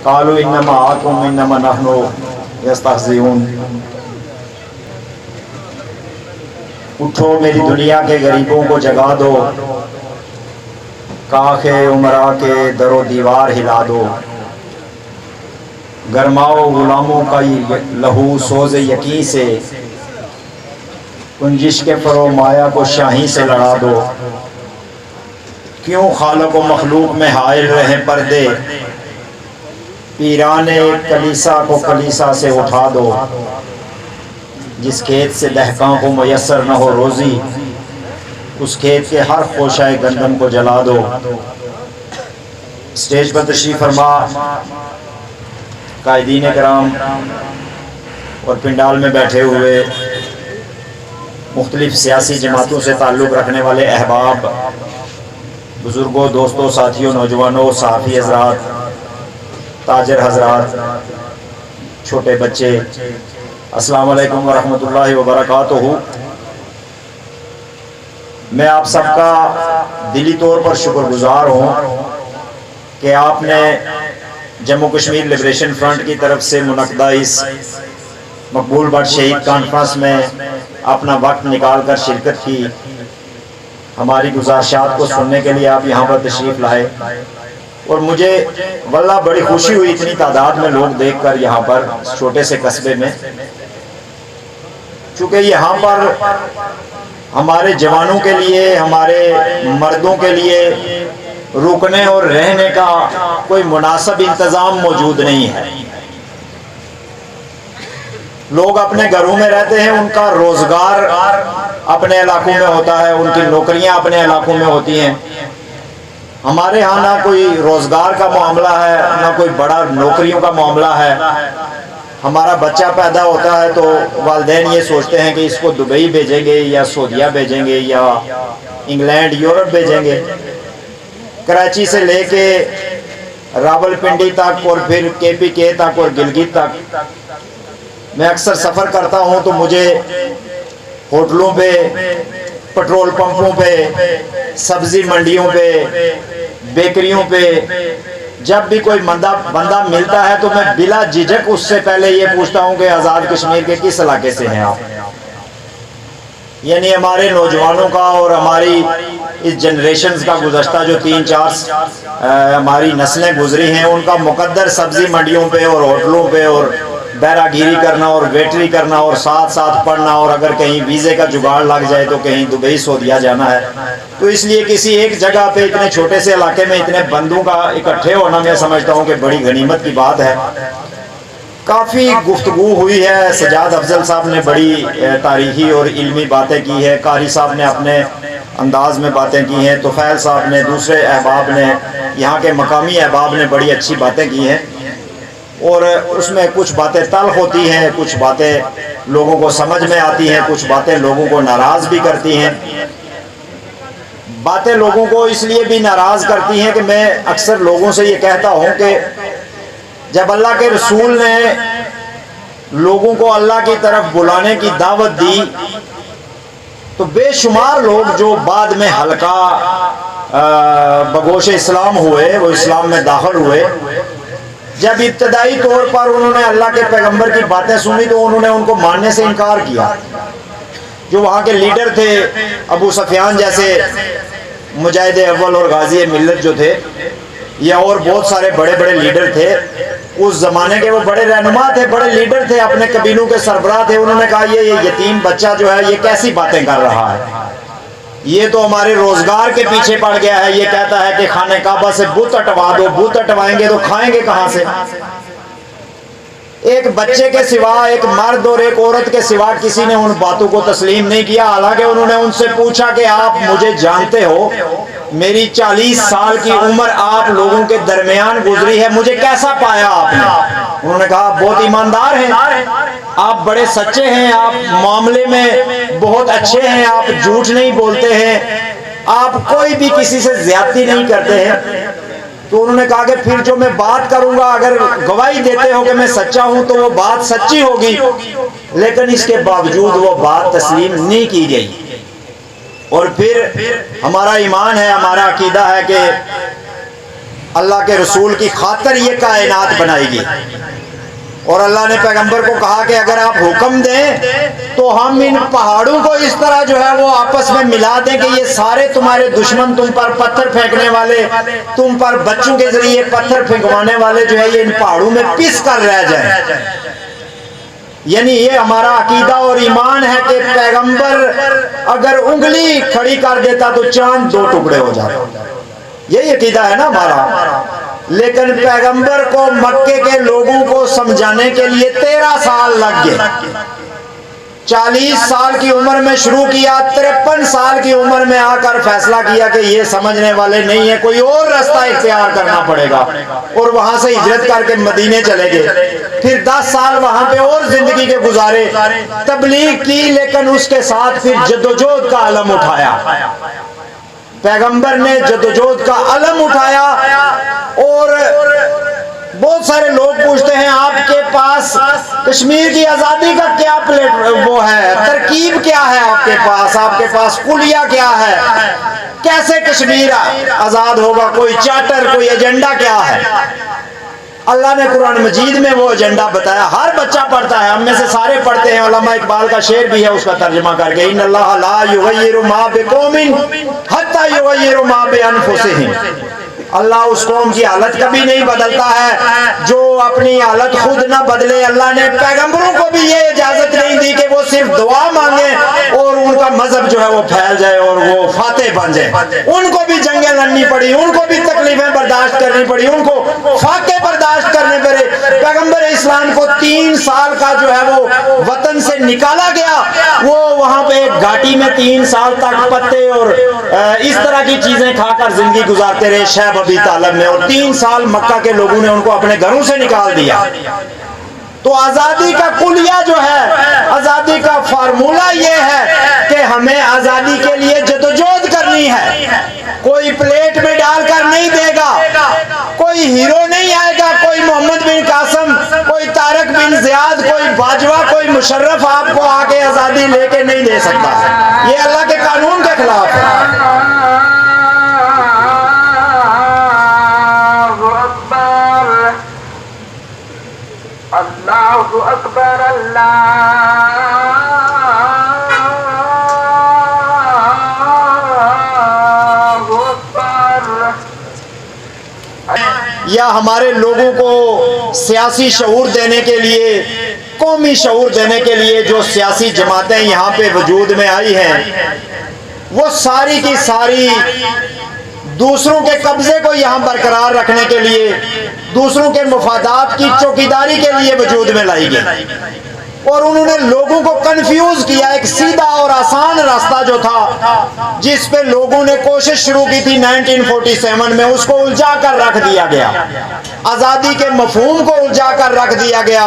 قالوا انما آکم انما نحن یستہزئون۔ اٹھو میری دنیا کے غریبوں کو جگا دو، کاخ عمرا کے در و دیوار ہلا دو، گرماؤ غلاموں کا لہو سوز یقین سے، کنجش کے فرو مایا کو شاہی سے لڑا دو، کیوں خالق و مخلوق میں حائل رہیں پردے، پیران کلیسا کو کلیسا سے اٹھا دو، جس کھیت سے دہقاں کو میسر نہ ہو روزی، اس کھیت کے ہر خوشہ گندم کو جلا دو۔ اسٹیج پر تشریف فرما قائدین کرام اور پنڈال میں بیٹھے ہوئے مختلف سیاسی جماعتوں سے تعلق رکھنے والے احباب، بزرگوں، دوستوں، ساتھیوں، نوجوانوں، صحافی حضرات، تاجر حضرات، چھوٹے بچے، السلام علیکم ورحمۃ اللہ وبرکاتہ۔ میں آپ سب کا دلی طور پر شکر گزار ہوں کہ آپ نے جموں کشمیر لبریشن فرنٹ کی طرف سے منعقدہ اس مقبول بٹ شہید کانفرنس میں اپنا وقت نکال کر شرکت کی، ہماری گزارشات کو سننے کے لیے آپ یہاں پر تشریف لائے، اور مجھے واللہ بڑی خوشی ہوئی اتنی تعداد میں لوگ دیکھ کر یہاں پر چھوٹے سے قصبے میں، چونکہ یہاں پر ہمارے جوانوں کے لیے، ہمارے مردوں کے لیے رکنے اور رہنے کا کوئی مناسب انتظام موجود نہیں ہے۔ لوگ اپنے گھروں میں رہتے ہیں، ان کا روزگار اپنے علاقوں میں ہوتا ہے، ان کی نوکریاں اپنے علاقوں میں ہوتی ہیں۔ ہمارے ہاں نہ کوئی روزگار کا معاملہ ہے، نہ کوئی بڑا نوکریوں کا معاملہ ہے۔ ہمارا بچہ پیدا ہوتا ہے تو والدین یہ سوچتے ہیں کہ اس کو دبئی بھیجیں گے یا سعودیہ بھیجیں گے یا انگلینڈ، یورپ بھیجیں گے۔ کراچی سے لے کے راول پنڈی تک اور پھر KPK تک اور گلگت تک میں اکثر سفر کرتا ہوں تو مجھے ہوٹلوں پہ، پٹرول پمپوں پہ، سبزی منڈیوں پہ، بیکریوں پہ جب بھی کوئی بندہ ملتا ہے تو میں بلا جھجک اس سے پہلے یہ پوچھتا ہوں کہ آزاد کشمیر کے کس علاقے سے ہیں آپ۔ یعنی ہمارے نوجوانوں کا اور ہماری اس جنریشنز کا گزشتہ جو 3-4 ہماری نسلیں گزری ہیں، ان کا مقدر سبزی منڈیوں پہ اور ہوٹلوں پہ اور بیرا گیری کرنا اور ویٹری کرنا اور ساتھ ساتھ پڑھنا، اور اگر کہیں ویزے کا جگاڑ لگ جائے تو کہیں دبئی سعودیہ جانا ہے۔ تو اس لیے کسی ایک جگہ پہ اتنے چھوٹے سے علاقے میں اتنے بندوں کا اکٹھے ہونا میں سمجھتا ہوں کہ بڑی غنیمت کی بات ہے۔ کافی گفتگو ہوئی ہے، سجاد افضل صاحب نے بڑی تاریخی اور علمی باتیں کی ہے، قاری صاحب نے اپنے انداز میں باتیں کی ہیں، طفیل صاحب نے، دوسرے احباب نے، یہاں کے مقامی احباب نے بڑی اچھی باتیں کی ہیں، اور اس میں کچھ باتیں تلخ ہوتی ہیں، کچھ باتیں لوگوں کو سمجھ میں آتی ہیں، کچھ باتیں لوگوں کو ناراض بھی کرتی ہیں۔ باتیں لوگوں کو اس لیے بھی ناراض کرتی ہیں کہ میں اکثر لوگوں سے یہ کہتا ہوں کہ جب اللہ کے رسول نے لوگوں کو اللہ کی طرف بلانے کی دعوت دی تو بے شمار لوگ جو بعد میں حلقہ بگوش اسلام ہوئے، وہ اسلام میں داخل ہوئے، جب ابتدائی طور پر انہوں نے اللہ کے پیغمبر کی باتیں سنی تو انہوں نے ان کو ماننے سے انکار کیا۔ جو وہاں کے لیڈر تھے، ابو سفیان جیسے مجاہد اول اور غازی ملت جو تھے، یا اور بہت سارے بڑے بڑے لیڈر تھے اس زمانے کے، وہ بڑے رہنما تھے، بڑے لیڈر تھے، اپنے قبیلوں کے سربراہ تھے۔ انہوں نے کہا یہ یتیم بچہ جو ہے یہ کیسی باتیں کر رہا ہے، یہ تو ہمارے روزگار کے پیچھے پڑ گیا ہے، یہ کہتا ہے کہ خانہ کعبہ سے بت ہٹوا دو، بت ہٹوائیں گے تو کھائیں گے کہاں سے؟ ایک بچے کے سوا، ایک مرد اور ایک عورت کے سوا کسی نے ان باتوں کو تسلیم نہیں کیا۔ حالانکہ انہوں نے ان سے پوچھا کہ آپ مجھے جانتے ہو، میری 40 سال کی عمر آپ لوگوں کے درمیان گزری ہے، مجھے کیسا پایا آپ نے؟ انہوں نے کہا بہت ایماندار ہیں آپ، بڑے سچے ہیں آپ، معاملے میں بہت اچھے ہیں آپ، جھوٹ نہیں بولتے ہیں آپ، کوئی بھی کسی سے زیادتی نہیں کرتے ہیں۔ تو انہوں نے کہا کہ پھر جو میں بات کروں گا، اگر گواہی دیتے ہو کہ میں سچا ہوں تو وہ بات سچی ہوگی، لیکن اس کے باوجود وہ بات تسلیم نہیں کی گئی۔ اور پھر ہمارا ایمان ہے، ہمارا عقیدہ ہے کہ اللہ کے رسول کی خاطر یہ کائنات بنائی گئی، اور اللہ نے پیغمبر کو کہا کہ اگر آپ حکم دیں تو ہم ان پہاڑوں کو اس طرح جو ہے وہ آپس میں ملا دیں کہ یہ سارے تمہارے دشمن، تم پر پتھر پھینکنے والے، تم پر بچوں کے ذریعے پتھر پھینکوانے والے جو ہے یہ ان پہاڑوں میں پس کر رہ جائیں۔ یعنی یہ ہمارا عقیدہ اور ایمان ہے کہ پیغمبر اگر انگلی کھڑی کر دیتا تو چاند دو ٹکڑے ہو جاتے، یہی عقیدہ ہے نا ہمارا۔ لیکن پیغمبر کو مکے کے لوگوں کو سمجھانے کے لیے 13 سال لگ گئے۔ 40 سال کی عمر میں شروع کیا، 53 سال کی عمر میں آ کر فیصلہ کیا کہ یہ سمجھنے والے نہیں ہیں، کوئی اور راستہ اختیار کرنا پڑے گا، اور وہاں سے ہجرت کر کے مدینے چلے گئے۔ پھر 10 سال وہاں پہ اور زندگی کے گزارے، تبلیغ کی، لیکن اس کے ساتھ پھر جدوجہد کا علم اٹھایا۔ پیغمبر نے جدوجہد کا علم اٹھایا، اور بہت سارے لوگ پوچھتے ہیں آپ کے پاس کشمیر کی آزادی کا کیا وہ ہے، ترکیب کیا ہے آپ کے پاس کلیہ کیا ہے، کیسے کشمیر آزاد ہوگا، کوئی چارٹر، کوئی ایجنڈا کیا ہے؟ اللہ نے قرآن مجید میں وہ ایجنڈا بتایا، ہر بچہ پڑھتا ہے، ہم میں سے سارے پڑھتے ہیں، علامہ اقبال کا شعر بھی ہے اس کا ترجمہ کر کے، ان اللہ لا یغیر ما بقوم حتی یغیروا ما بانفسہم۔ اللہ اس قوم کی حالت کبھی نہیں بدلتا ہے جو اپنی حالت خود نہ بدلے۔ اللہ نے پیغمبروں کو بھی یہ اجازت نہیں دی کہ وہ صرف دعا مانگیں اور ان کا مذہب جو ہے وہ پھیل جائے اور وہ فاتح بن جائے۔ ان کو بھی جنگیں لڑنی پڑی، ان کو بھی تکلیفیں برداشت کرنی پڑی، ان کو فاقے برداشت کرنے پڑے۔ پیغمبر اسلام کو 3 سال کا جو ہے وہ وطن سے نکالا گیا، وہ وہاں پہ ایک گھاٹی میں 3 سال تک پتے اور اس طرح کی چیزیں کھا کر زندگی گزارتے رہے شیب ابی طالب میں، اور 3 سال مکہ کے لوگوں نے ان کو اپنے گھروں سے نکال دیا۔ تو آزادی کا کلیہ جو ہے، آزادی کا فارمولہ یہ ہے کہ ہمیں آزادی کے لیے جدوجہد کرنی ہے۔ کوئی پلیٹ میں ڈال کر نہیں دے گا، کوئی ہیرو نہیں آئے گا، کوئی محمد بن قاسم، کوئی طارق بن زیاد، کوئی باجوہ، کوئی مشرف آپ کو آ کے آزادی لے کے نہیں دے سکتا۔ یہ اللہ کے قانون کے خلاف ہے۔ اللہ اکبر، اللہ اکبر۔ یا ہمارے لوگوں کو سیاسی شعور دینے کے لیے، قومی شعور دینے کے لیے جو سیاسی جماعتیں یہاں پہ وجود میں آئی ہیں، وہ ساری کی ساری دوسروں کے قبضے کو یہاں برقرار رکھنے کے لیے، دوسروں کے مفادات کی چوکیداری کے لیے وجود میں لائی گئی، اور انہوں نے لوگوں کو کنفیوز کیا۔ ایک سیدھا اور آسان راستہ جو تھا، جس پہ لوگوں نے کوشش شروع کی تھی 1947 میں، اس کو الجھا کر رکھ دیا گیا، آزادی کے مفہوم کو الجھا کر رکھ دیا گیا،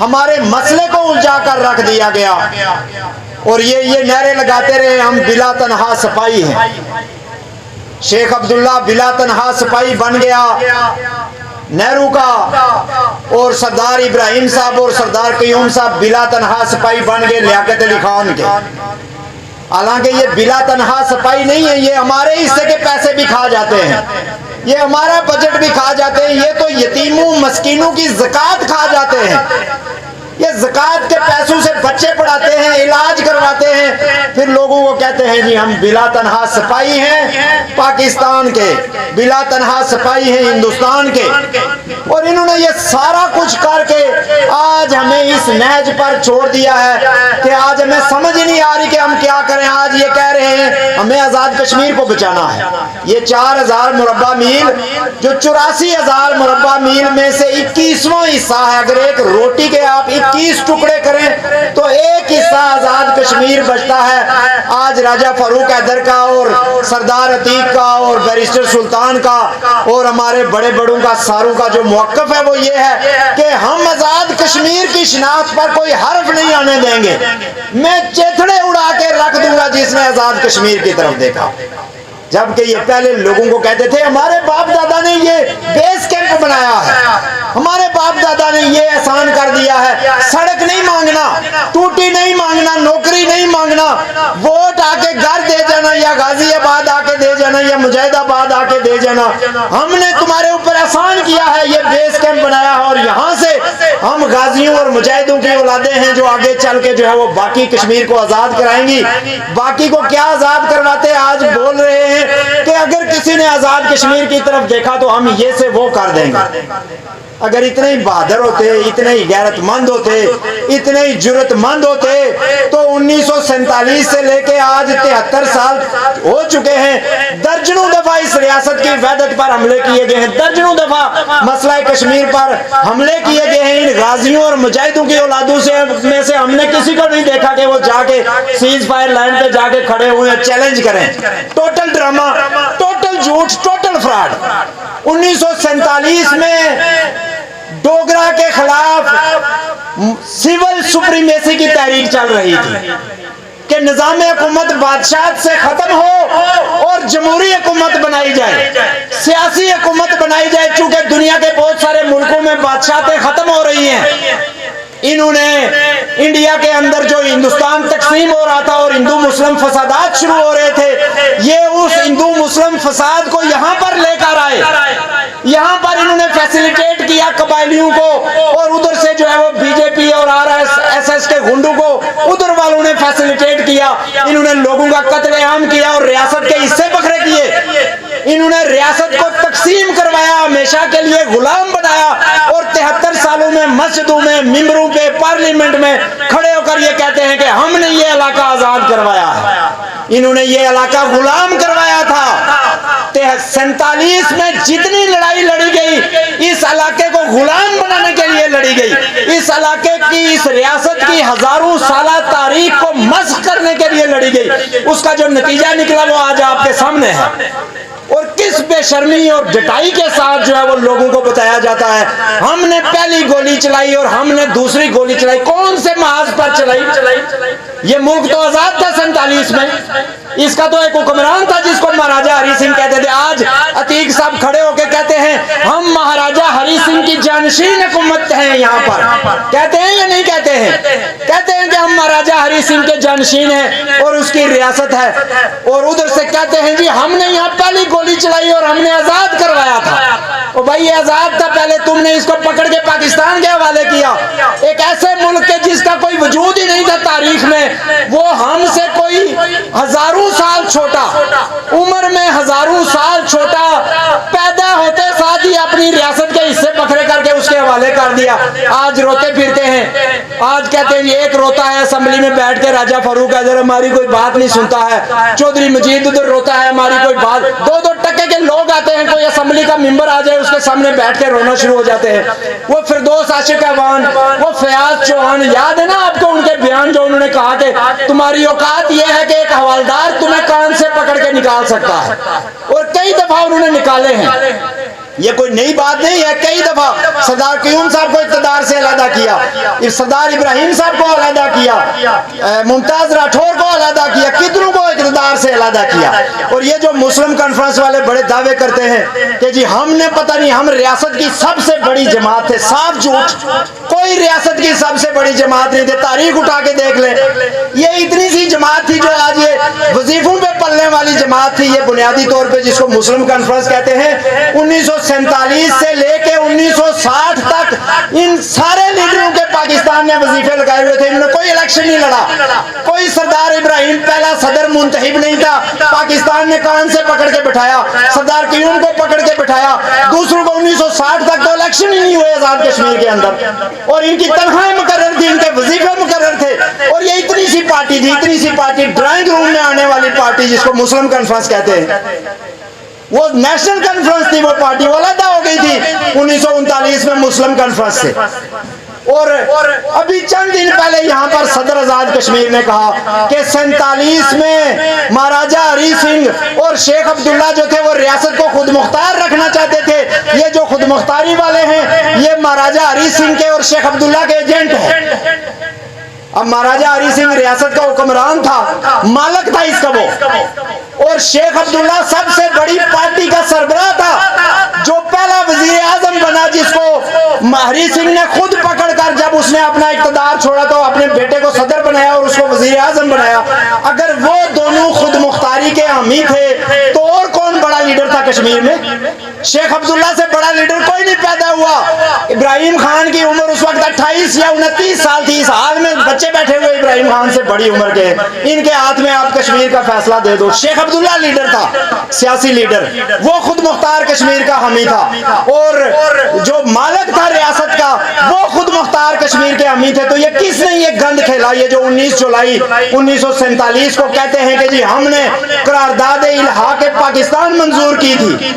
ہمارے مسئلے کو الجھا کر رکھ دیا گیا، اور یہ نعرے لگاتے رہے ہم بلا تنہا سپاہی ہیں۔ شیخ عبداللہ بلا تنہا سپاہی بن گیا نہرو کا، اور سردار ابراہیم صاحب اور سردار قیوم صاحب بلا تنہا سپاہی بن گئے لیاقت علی خان کے۔ حالانکہ یہ بلا تنہا سپاہی نہیں ہے، یہ ہمارے حصے کے پیسے بھی کھا جاتے ہیں، یہ ہمارا بجٹ بھی کھا جاتے ہیں، یہ تو یتیموں مسکینوں کی زکوٰۃ کھا جاتے ہیں، یہ زکوٰۃ کے پیسوں سے بچے پڑھاتے ہیں، علاج کرواتے ہیں، پھر لوگوں کو کہتے ہیں جی ہم بلا تنہا سپاہی ہیں پاکستان کے، بلا تنہا سپاہی ہیں ہندوستان کے۔ اور انہوں نے یہ سارا کچھ کر کے آج ہمیں اس نہج پر چھوڑ دیا ہے کہ آج ہمیں سمجھ نہیں آ رہی کہ ہم کیا کریں۔ آج یہ کہہ رہے ہیں ہمیں آزاد کشمیر کو بچانا ہے۔ یہ 4000 مربع میل جو 84,000 مربع میل میں سے 21واں حصہ ہے، اگر ایک روٹی کے آپ 21 ٹکڑے کریں تو ایک حصہ آزاد کشمیر بچتا ہے۔ آج راجہ فاروق حیدر کا اور سردار عتیق کا اور بیرسٹر سلطان کا اور ہمارے بڑے بڑوں کا، ساروں کا جو موقف ہے وہ یہ ہے کہ ہم آزاد کشمیر کی شناخت پر کوئی حرف نہیں آنے دیں گے، میں چیتھڑے اڑا کے رکھ دوں گا جس نے آزاد کشمیر کی طرف دیکھا۔ جبکہ یہ پہلے لوگوں کو کہتے تھے ہمارے باپ دادا نے یہ بیس کیمپ بنایا ہے، ہمارے باپ دادا نے یہ احسان کر دیا ہے، سڑک نہیں مانگنا، ٹوٹی نہیں مانگنا، نوکری نہیں مانگنا، ووٹ آ کے گھر دے جانا یا غازی آباد آ کے دے جانا یا مجاہد آباد آ کے دے جانا۔ ہم نے تمہارے اوپر آسان کیا ہے، یہ بیس کیمپ بنایا ہے، اور یہاں سے ہم غازیوں اور مجاہدوں کی اولادیں ہیں جو آگے چل کے جو ہے وہ باقی کشمیر کو آزاد کرائیں گی۔ باقی کو کیا آزاد کرواتے آج بول رہے ہیں کہ اگر کسی نے آزاد کشمیر کی طرف دیکھا تو ہم یہ سے وہ کر دیں گے۔ اگر اتنے ہی بہادر ہوتے، اتنے ہی غیرت مند ہوتے، اتنے ہی جرت مند ہوتے تو 1947 سے لے کے آج 73 سال ہو چکے ہیں، درجنوں دفعہ اس ریاست کی وحدت پر حملے کیے گئے ہیں، درجنوں دفعہ مسئلہ کشمیر پر حملے کیے گئے ہیں۔ ان غازیوں اور مجاہدوں کی اولادوں میں سے ہم نے کسی کو نہیں دیکھا کہ وہ جا کے سیز فائر لائن پہ جا کے کھڑے ہوئے چیلنج کریں۔ ٹوٹل ڈرامہ، ٹوٹل جھوٹ، ٹوٹل فراڈ۔ 1947 میں ڈوگرا کے خلاف سول سپریمیسی کی تحریک چل رہی تھی کہ نظام حکومت بادشاہت سے ختم ہو اور جمہوری حکومت بنائی جائے، سیاسی حکومت بنائی جائے، چونکہ دنیا کے بہت سارے ملکوں میں بادشاہتیں ختم ہو رہی ہیں۔ انہوں نے انڈیا کے اندر جو ہندوستان تقسیم ہو رہا تھا اور ہندو مسلم فسادات شروع ہو رہے تھے، یہ اس ہندو مسلم فساد کو یہاں پر لے کر آئے، یہاں پر انہوں نے فیسیلیٹیٹ کیا قبائلیوں کو، اور ادھر سے جو ہے وہ بی جے پی اور RSS کے گنڈوں کو ادھر والوں نے فیسیلیٹیٹ کیا۔ انہوں نے لوگوں کا قتل عام کیا اور ریاست کے حصے بکھرے کیے، انہوں نے ریاست کو تقسیم کروایا، ہمیشہ کے لیے غلام بنایا، اور 73 سالوں میں مسجدوں میں، ممبروں پہ، پارلیمنٹ میں کھڑے ہو کر یہ کہتے ہیں کہ ہم نے یہ علاقہ آزاد کروایا ہے۔ انہوں نے یہ علاقہ غلام کروایا تھا۔ 47 میں جتنی لڑائی لڑی گئی اس علاقے کو غلام بنانے کے لیے لڑی گئی، اس علاقے کی، اس ریاست کی ہزاروں سالہ تاریخ کو مسخ کرنے کے لیے لڑی گئی۔ اس کا جو نتیجہ نکلا وہ آج آپ کے سامنے ہے، اور کس بے شرمی اور ڈٹائی کے ساتھ جو ہے وہ لوگوں کو بتایا جاتا ہے ہم نے پہلی گولی چلائی اور ہم نے دوسری گولی چلائی۔ کون سے محاذ پر چلائی؟ یہ ملک تو آزاد تھا 47 میں، اس کا تو ایک حکمران تھا جس کو مہاراجہ ہری سنگھ کہتے تھے۔ آج عتیق صاحب کھڑے ہو کے کہتے ہیں ہم مہاراجہ ہری سنگھ کی جانشین حکومت ہیں، یہاں پر کہتے ہیں یا نہیں کہتے ہیں؟ کہتے ہیں کہ ہم مہاراجہ ہری سنگھ کے جانشین ہیں اور اس کی ریاست ہے، اور ادھر سے کہتے ہیں جی ہم نے یہاں پہلی گولی چلائی اور ہم نے آزاد کروایا تھا۔ اور بھائی یہ آزاد تھا، پہلے تم نے اس کو پکڑ کے پاکستان کے حوالے کیا، ایک ایسے ملک کے جس کا کوئی وجود ہی نہیں تھا تاریخ میں، وہ ہم سے کوئی ہزاروں سال چھوٹا، عمر میں ہزاروں سال چھوٹا، پیدا ہوتے ساتھ ہی اپنی ریاست کے حصے بکھرے کر کے اس کے حوالے کر دیا۔ آج روتے پھرتے ہیں، آج کہتے ہیں ایک روتا ہے اسمبلی میں بیٹھ کے راجہ فاروق ادھر ہماری کوئی بات نہیں سنتا ہے، چودھری مجید ادھر روتا ہے ہماری کوئی بات، 2-2 ٹکے کے لوگ آتے ہیں، کوئی اسمبلی کا ممبر آ جائے اس کے سامنے بیٹھ کے رونا شروع ہو جاتے ہیں۔ وہ فردوس عاشق اعوان، وہ فیاض چوہان، یاد ہے نا آپ کو ان کے بیان جو انہوں نے کہا کہ تمہاری اوقات یہ ہے کہ ایک حوالدار تمہیں کان سے پکڑ کے نکال سکتا ہے، اور کئی دفعہ انہوں نے نکالے ہیں۔ یہ کوئی نئی بات نہیں ہے، کئی دفعہ سردار قیوم صاحب کو اقتدار سے علیحدہ کیا، سردار ابراہیم صاحب کو علیحدہ کیا، ممتاز راٹھور کو علیحدہ کیا، کتنوں کو اقتدار سے علیحدہ کیا۔ اور یہ جو مسلم کانفرنس والے بڑے دعوے کرتے ہیں کہ جی ہم نے پتہ نہیں، ہم ریاست کی سب سے بڑی جماعت تھے، صاف جھوٹ، کوئی ریاست کی سب سے بڑی جماعت نہیں تھے، تاریخ اٹھا کے دیکھ لیں۔ یہ اتنی سی جماعت تھی جو آج یہ وظیفوں پہ پلنے والی جماعت تھی، یہ بنیادی طور پہ جس کو مسلم کانفرنس کہتے ہیں۔ 1947 سے لے کے 1960 تک ان سارے لیڈروں کے پاکستان نے وظیفے لگائے ہوئے تھے، انہوں نے کوئی الیکشن نہیں لڑا، کوئی سردار ابراہیم پہلا صدر منتخب نہیں تھا، پاکستان نے کان سے پکڑ کے بٹھایا، سردار قیوم کو پکڑ کے بٹھایا، دوسروں کو 1960 تک تو الیکشن ہی نہیں ہوئے آزاد کشمیر کے اندر، اور ان کی تنخواہیں مقرر تھی، ان کے وظیفے مقرر تھے، اور یہ اتنی سی پارٹی تھی، اتنی سی پارٹی، ڈرائنگ روم میں آنے والی پارٹی جس کو مسلم کانفرنس کہتے ہیں، وہ نیشنل کانفرنس تھی، وہ پارٹی علیحدہ ہو گئی تھی 1939 میں مسلم کانفرنس سے۔ اور ابھی چند دن پہلے یہاں پر صدر آزاد کشمیر نے کہا کہ 47 میں مہاراجہ ہری سنگھ اور شیخ عبداللہ جو تھے وہ ریاست کو خود مختار رکھنا چاہتے تھے، یہ جو خود مختاری والے ہیں یہ مہاراجہ ہری سنگھ کے اور شیخ عبداللہ کے ایجنٹ ہیں۔ اب مہاراجہ ہری سنگھ ریاست کا حکمران تھا، مالک تھا اس کا، وہ اور شیخ عبداللہ سب سے بڑی پارٹی کا سربراہ تھا، جو پہلا وزیر اعظم بنا، جس کو ہری سنگھ نے خود پکڑ کر جب اس نے اپنا اقتدار چھوڑا تو اپنے بیٹے کو صدر بنایا اور اس کو وزیر اعظم بنایا۔ اگر وہ دونوں خود مختاری کے حامی تھے تو اور کون بڑا لیڈر تھا کشمیر میں؟ شیخ عبداللہ سے بڑا لیڈر کوئی نہیں پیدا ہوا۔ ابراہیم خان کی عمر اس وقت 28 یا 29 سال تھی، اس حال میں بچے بیٹھے ہوئے ابراہیم خان سے بڑی عمر کے، ان کے ہاتھ میں آپ کشمیر کا فیصلہ دے دو۔ شیخ عبداللہ لیڈر تھا، سیاسی لیڈر، وہ خود مختار کشمیر کا حامی تھا، اور جو مالک تھا ریاست کا وہ خود مختار کشمیر کے حامی تھے۔ تو یہ کس نے یہ گند کھیلا؟ یہ جو 19 جولائی 1947 کو کہتے ہیں کہ جی ہم نے قرارداد الحاق پاکستان منظور کی تھی،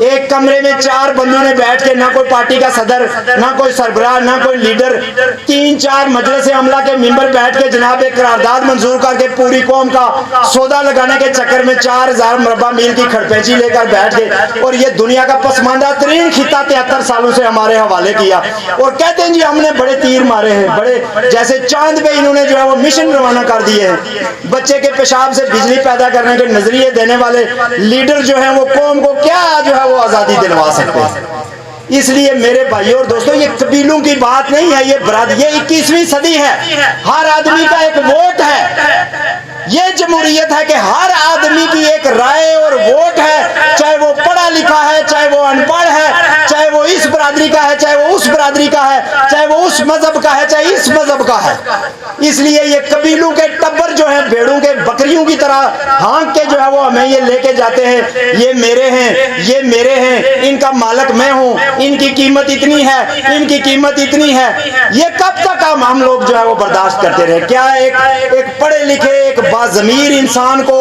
ایک کمرے میں 4 بندوں نے بیٹھ کے، نہ کوئی پارٹی کا صدر، نہ کوئی سربراہ، نہ کوئی لیڈر، 3-4 مجلس عملہ کے ممبر بیٹھ کے جناب ایک قرارداد منظور کر کے پوری قوم کا سودا لگانے کے چکر میں 4000 مربع میل کی کھڑپینچی لے کر بیٹھ گئے، اور یہ دنیا کا پسماندہ ترین خطہ 73 سالوں سے ہمارے حوالے کیا، اور کہتے ہیں جی ہم نے بڑے تیر مارے ہیں، بڑے جیسے چاند پہ انہوں نے جو ہے وہ مشن روانہ کر دیے ہیں۔ بچے کے پیشاب سے بجلی پیدا کرنے کے نظریے دینے والے لیڈر جو ہیں وہ قوم کو کیا جو ہے وہ آزادی دلوا سکتے ہیں؟ اس لیے میرے بھائیوں اور دوستوں، یہ قبیلوں کی بات نہیں ہے، یہ 21ویں صدی ہے، ہر آدمی کا ایک ووٹ ہے، یہ جمہوریت ہے کہ ہر آدمی کی ایک رائے اور ووٹ ہے، چاہے وہ پڑھا لکھا ہے، چاہے وہ ان پڑھ ہے، چاہے وہ اس برادری کا ہے، چاہے وہ اس برادری کا ہے، چاہے وہ اس مذہب کا ہے، چاہے اس مذہب کا ہے۔ اس لیے یہ قبیلوں کے ٹبر جو ہیں بھیڑوں کے بکریوں کی طرح ہانک کے جو ہے وہ ہمیں یہ لے کے جاتے ہیں، یہ میرے ہیں، یہ میرے ہیں، ان کا مالک میں ہوں، ان کی قیمت اتنی ہے، ان کی قیمت اتنی ہے۔ یہ کب تک ہم لوگ جو ہے وہ برداشت کرتے رہے؟ کیا ایک پڑھے لکھے، ایک باضمیر انسان کو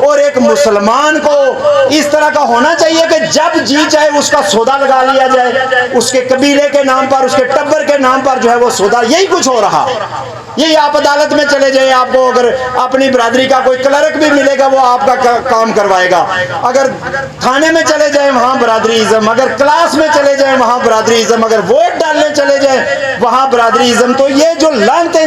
اور ایک مسلمان کو اس طرح کا ہونا چاہیے کہ جب جی چاہے اس کا سودا لگا لیا جائے، اس کے قبیلے کے نام پر، اس کے ٹبر کے نام پر جو ہے وہ سودا؟ یہی کچھ ہو رہا۔ یہی آپ عدالت میں چلے جائیں، آپ کو اگر اپنی برادری کا کوئی کلرک بھی ملے گا وہ آپ کا کام کروائے گا، اگر تھانے میں چلے جائیں وہاں برادری ازم، اگر کلاس میں چلے جائیں وہاں برادری ازم، اگر ووٹ ڈالنے چلے جائیں وہاں برادری ازم۔ تو یہ جو لعنتیں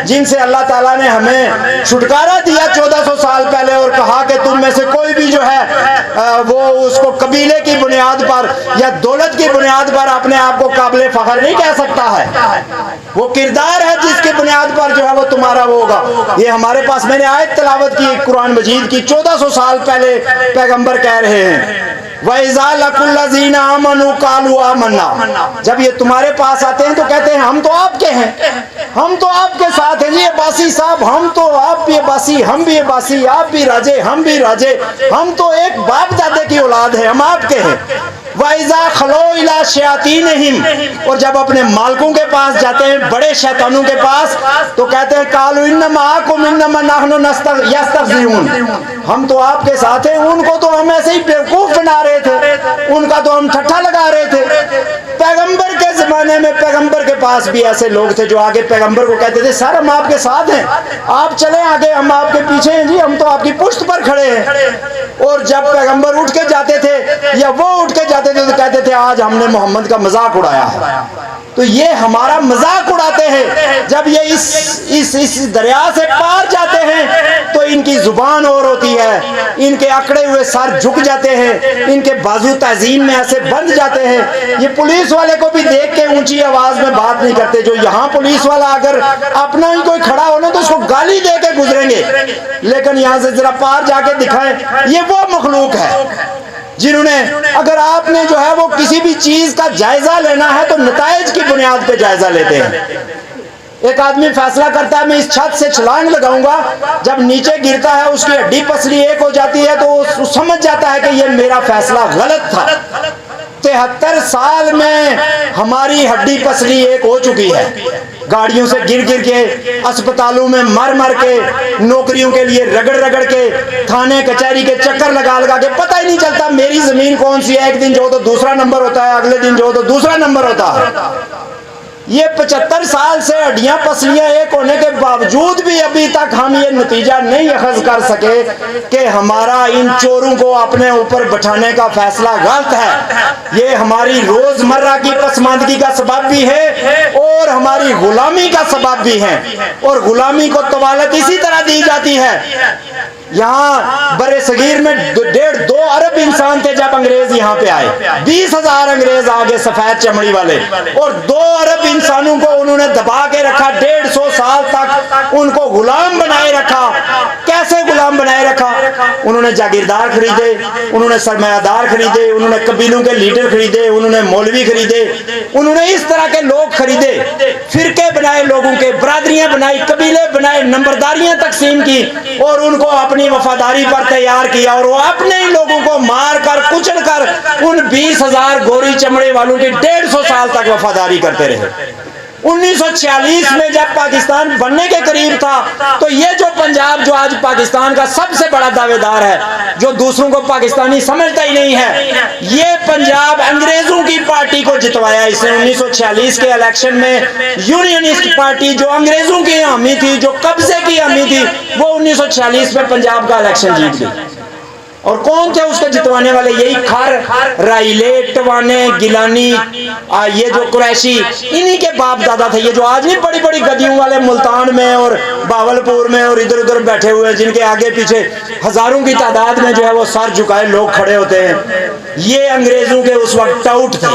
جن سے اللہ تعالیٰ نے ہمیں چھٹکارا دیا 1400 سال پہلے، اور کہا کہ تم میں سے کوئی بھی جو ہے وہ اس کو قبیلے کی بنیاد پر یا دولت کی بنیاد پر اپنے آپ کو قابل فخر نہیں کہہ سکتا ہے، وہ کردار ہے جس کی بنیاد پر جو ہے وہ تمہارا وہ ہوگا۔ یہ ہمارے پاس، میں نے آیت تلاوت کی قرآن مجید کی، 1400 سال پہلے پیغمبر کہہ رہے ہیں وَإِذَا لَقُوا الَّذِينَ آمَنُوا قَالُوا آمَنَّا، جب یہ تمہارے پاس آتے ہیں تو کہتے ہیں ہم تو آپ کے ہیں، ہم تو آپ کے ساتھ ہیں جی عباسی صاحب، ہم تو آپ بھی عباسی، ہم بھی عباسی، آپ بھی راجے، ہم بھی راجے، ہم تو ایک باپ دادے کی اولاد ہے، ہم آپ کے ہیں۔ وَإِذَا خَلَوْا إِلَىٰ شَيَاطِينِهِمْ، اور جب اپنے مالکوں کے پاس جاتے ہیں، بڑے شیطانوں کے پاس، تو کہتے ہیں قَالُوا إِنَّ مَعَكُمْ إِنَّمَا نَحْنُ يَسْتَهْزِئُونَ، ہم تو آپ کے ساتھ ہیں، ان کو تو ہم ایسے ہی بیوقوف بنا رہے تھے، ان کا تو ہم ٹھٹھا لگا رہے تھے۔ پیغمبر کے زمانے میں پیغمبر کے پاس بھی ایسے لوگ تھے جو آگے پیغمبر کو کہتے تھے سر ہم آپ کے ساتھ ہیں، آپ چلیں آگے، ہم آپ کے پیچھے ہیں جی، ہم تو آپ کی پشت پر کھڑے ہیں۔ اور جب پیغمبر اٹھ کے جاتے تھے یا وہ اٹھ کے جاتے تھے تو کہتے تھے آج ہم نے محمد کا مذاق اڑایا ہے۔ تو یہ ہمارا مذاق اڑاتے ہیں۔ جب یہ اس دریا سے پار جاتے ہیں تو ان کی زبان اور ہوتی ہے، ان کے اکڑے ہوئے سر جھک جاتے ہیں، ان کے بازو تعظیم میں ایسے بند جاتے ہیں۔ یہ پولیس والے کو بھی دیکھ کے اونچی آواز میں بات نہیں کرتے، جو یہاں پولیس والا اگر اپنا ہی کوئی کھڑا ہونا تو اس کو گالی دے کے گزریں گے، لیکن یہاں سے ذرا پار جا کے دکھائیں، یہ وہ مخلوق ہے جنہوں نے، اگر آپ نے جو ہے وہ کسی بھی چیز کا جائزہ لینا ہے تو نتائج کی بنیاد پہ جائزہ لیتے ہیں۔ ایک آدمی فیصلہ کرتا ہے میں اس چھت سے چھلانگ لگاؤں گا، جب نیچے گرتا ہے اس کی ہڈی پسلی ایک ہو جاتی ہے تو وہ سمجھ جاتا ہے کہ یہ میرا فیصلہ غلط تھا۔ 73 سال میں ہماری ہڈی پسلی ایک ہو چکی ہے، گاڑیوں سے گر گر کے، اسپتالوں میں مر مر کے، نوکریوں کے لیے رگڑ رگڑ کے، تھانے کچہری کے چکر لگا لگا کے، پتہ ہی نہیں چلتا میری زمین کون سی ہے، ایک دن جو تو دوسرا نمبر ہوتا ہے، اگلے دن جو تو دوسرا نمبر ہوتا ہے۔ یہ 75 سال سے ہڈیاں پسلیاں ایک ہونے کے باوجود بھی ابھی تک ہم یہ نتیجہ نہیں اخذ کر سکے کہ ہمارا ان چوروں کو اپنے اوپر بٹھانے کا فیصلہ غلط ہے۔ یہ ہماری روزمرہ کی پسماندگی کا سبب بھی ہے اور ہماری غلامی کا سبب بھی ہے، اور غلامی کو طوالت اسی طرح دی جاتی ہے یہاں برے صغیر میں 1.5-2 ارب انسان تھے جب انگریز یہاں پہ آئے. 20,000 انگریز آگے سفید چمڑی والے, اور 2 ارب انسانوں کو انہوں نے دبا کے رکھا. 150 سال تک ان کو غلام بنائے رکھا. کیسے غلام بنائے رکھا؟ انہوں نے جاگیردار خریدے, انہوں نے سرمایہ دار خریدے, انہوں نے قبیلوں کے لیڈر خریدے, انہوں نے مولوی خریدے, انہوں نے اس طرح کے لوگ خریدے, فرقے بنائے, لوگوں کے برادریاں بنائی, قبیلے بنائے, نمبرداریاں تقسیم کی, اور ان کو اپنی وفاداری پر تیار کیا, اور وہ اپنے ہی لوگوں کو مار کر کچل کر ان 20,000 گوری چمڑے والوں کی 150 سال تک وفاداری کرتے رہے. 1946 میں جب پاکستان بننے کے قریب تھا تو یہ جو پنجاب جو آج پاکستان کا سب سے بڑا دعوے دار ہے, جو دوسروں کو پاکستانی سمجھتا ہی نہیں ہے, یہ پنجاب انگریزوں کی پارٹی کو جتوایا اس نے. 1946 کے الیکشن میں یونینسٹ پارٹی جو انگریزوں کی حامی تھی, جو قبضے کی حامی تھی, وہ 1946 میں پنجاب کا الیکشن جیت گئی. اور کون تھے اس کے جتوانے والے؟ یہی کھر, رائلے, ٹوانے, گیلانی, یہ جو قریشی, انہی کے باپ دادا تھے. یہ جو آج نہیں بڑی بڑی گدیوں والے ملتان میں اور باولپور میں اور ادھر ادھر بیٹھے ہوئے, جن کے آگے پیچھے ہزاروں کی تعداد میں جو ہے وہ سر جھکائے لوگ کھڑے ہوتے ہیں, یہ انگریزوں کے اس وقت ٹاؤٹ تھے,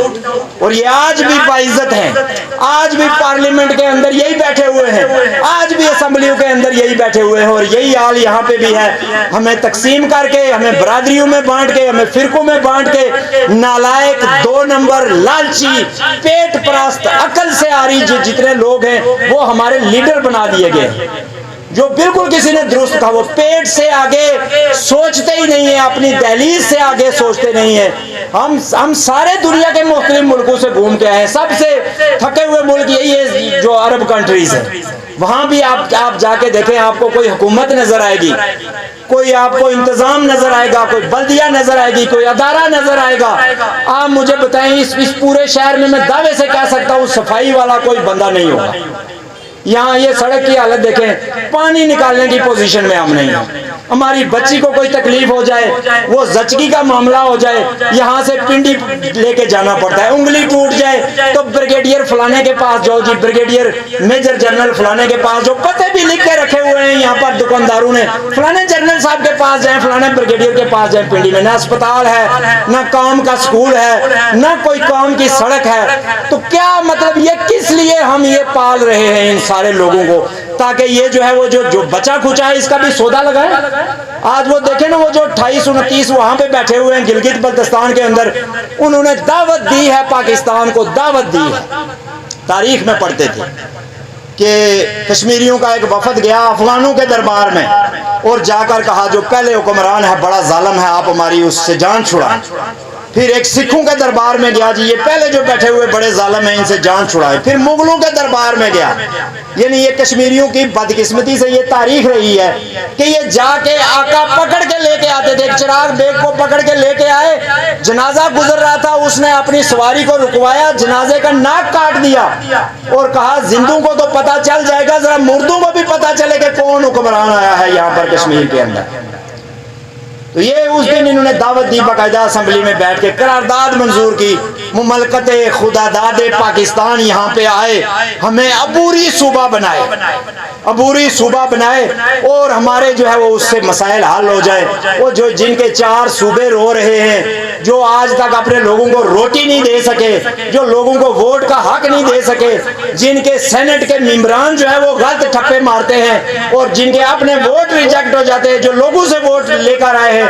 اور یہ آج بھی باعزت ہیں. آج بھی پارلیمنٹ کے اندر یہی بیٹھے ہوئے ہیں, آج بھی اسمبلیوں کے اندر یہی بیٹھے ہوئے ہیں, اور یہی حال یہاں پہ بھی ہے. ہمیں تقسیم کر کے, ہمیں برادریوں میں بانٹ کے, ہمیں فرقوں میں بانٹ کے, نالائق, 2 نمبر, لالچی, پیٹ پرست, عقل سے آری جتنے لوگ ہیں وہ ہمارے لیڈر بنا دیے گئے, جو بالکل کسی نے درست کہا. وہ پیٹ سے آگے سوچتے ہی نہیں ہیں, اپنی دہلیز سے آگے سوچتے نہیں ہیں. ہم سارے دنیا کے مختلف ملکوں سے گھوم کے آئے, سب سے تھکے ہوئے ملک یہی ہے جو عرب کنٹریز ہے. وہاں بھی آپ جا کے دیکھیں, آپ کو کوئی حکومت نظر آئے گی, کوئی آپ کو انتظام نظر آئے گا, کوئی بلدیہ نظر آئے گی, کوئی ادارہ نظر آئے گا. آپ مجھے بتائیں اس پورے شہر میں دعوے سے کہہ سکتا ہوں صفائی والا کوئی بندہ نہیں ہوگا. یہاں یہ سڑک کی حالت دیکھیں, پانی نکالنے کی پوزیشن میں ہم نہیں ہیں. ہماری بچی کو کوئی تکلیف ہو جائے, وہ زچگی کا معاملہ ہو جائے, یہاں سے پنڈی لے کے جانا پڑتا ہے. انگلی ٹوٹ جائے تو بریگیڈیئر فلانے کے پاس جاؤ جی, بریگیڈیئر میجر جنرل فلانے کے پاس, جو پتے بھی لکھ کے رکھے ہوئے ہیں یہاں پر دکانداروں نے, فلانے جنرل صاحب کے پاس جائیں, فلانے بریگیڈیئر کے پاس جائیں. پنڈی میں نہ اسپتال ہے, نہ کام کا سکول ہے, نہ کوئی کام کی سڑک ہے. تو کیا مطلب, یہ کس لیے ہم یہ پال رہے ہیں ان سارے لوگوں کو؟ تاکہ یہ جو ہے وہ جو بچا کھچا ہے اس کا بھی سودا لگائے. آج وہ دیکھیں نا, وہ جو 28-29 وہاں پہ بیٹھے ہوئے ہیں گلگت بلتستان کے اندر, انہوں نے دعوت دی ہے پاکستان کو, دعوت دی ہے. تاریخ میں پڑھتے تھے کہ کشمیریوں کا ایک وفد گیا افغانوں کے دربار میں, اور جا کر کہا جو پہلے حکمران ہے بڑا ظالم ہے, آپ ہماری اس سے جان چھڑائیں. پھر ایک سکھوں کے دربار میں گیا, جی یہ پہلے جو بیٹھے ہوئے بڑے ظالم ہیں, ان سے جان چھڑائیں. پھر مغلوں کے دربار میں گیا. یعنی یہ کشمیریوں کی بدقسمتی سے یہ تاریخ رہی ہے کہ یہ جا کے آقا پکڑ کے لے کے آتے تھے. ایک چراغ بیگ کو پکڑ کے لے کے آئے, جنازہ گزر رہا تھا, اس نے اپنی سواری کو رکوایا, جنازے کا ناک کاٹ دیا, اور کہا زندوں کو تو پتا چل جائے گا, ذرا مردوں کو بھی پتا چلے کہ کون حکمران آیا ہے یہاں پر کشمیر کے اندر. تو یہ اس دن انہوں نے دعوت دی, باقاعدہ اسمبلی میں بیٹھ کے قرارداد منظور کی, مملکت خدا داد پاکستان یہاں پہ آئے, ہمیں عبوری صوبہ بنائے, عبوری صوبہ بنائے, اور ہمارے جو ہے وہ اس سے مسائل حل ہو جائے. وہ جو جن کے 4 صوبے رو رہے ہیں, جو آج تک اپنے لوگوں کو روٹی نہیں دے سکے, جو لوگوں کو ووٹ کا حق نہیں دے سکے, جن کے سینٹ کے ممبران جو ہے وہ غلط ٹھپے مارتے ہیں, اور جن کے اپنے ووٹ ریجیکٹ ہو جاتے ہیں, جو لوگوں سے ووٹ لے کر آئے ہیں,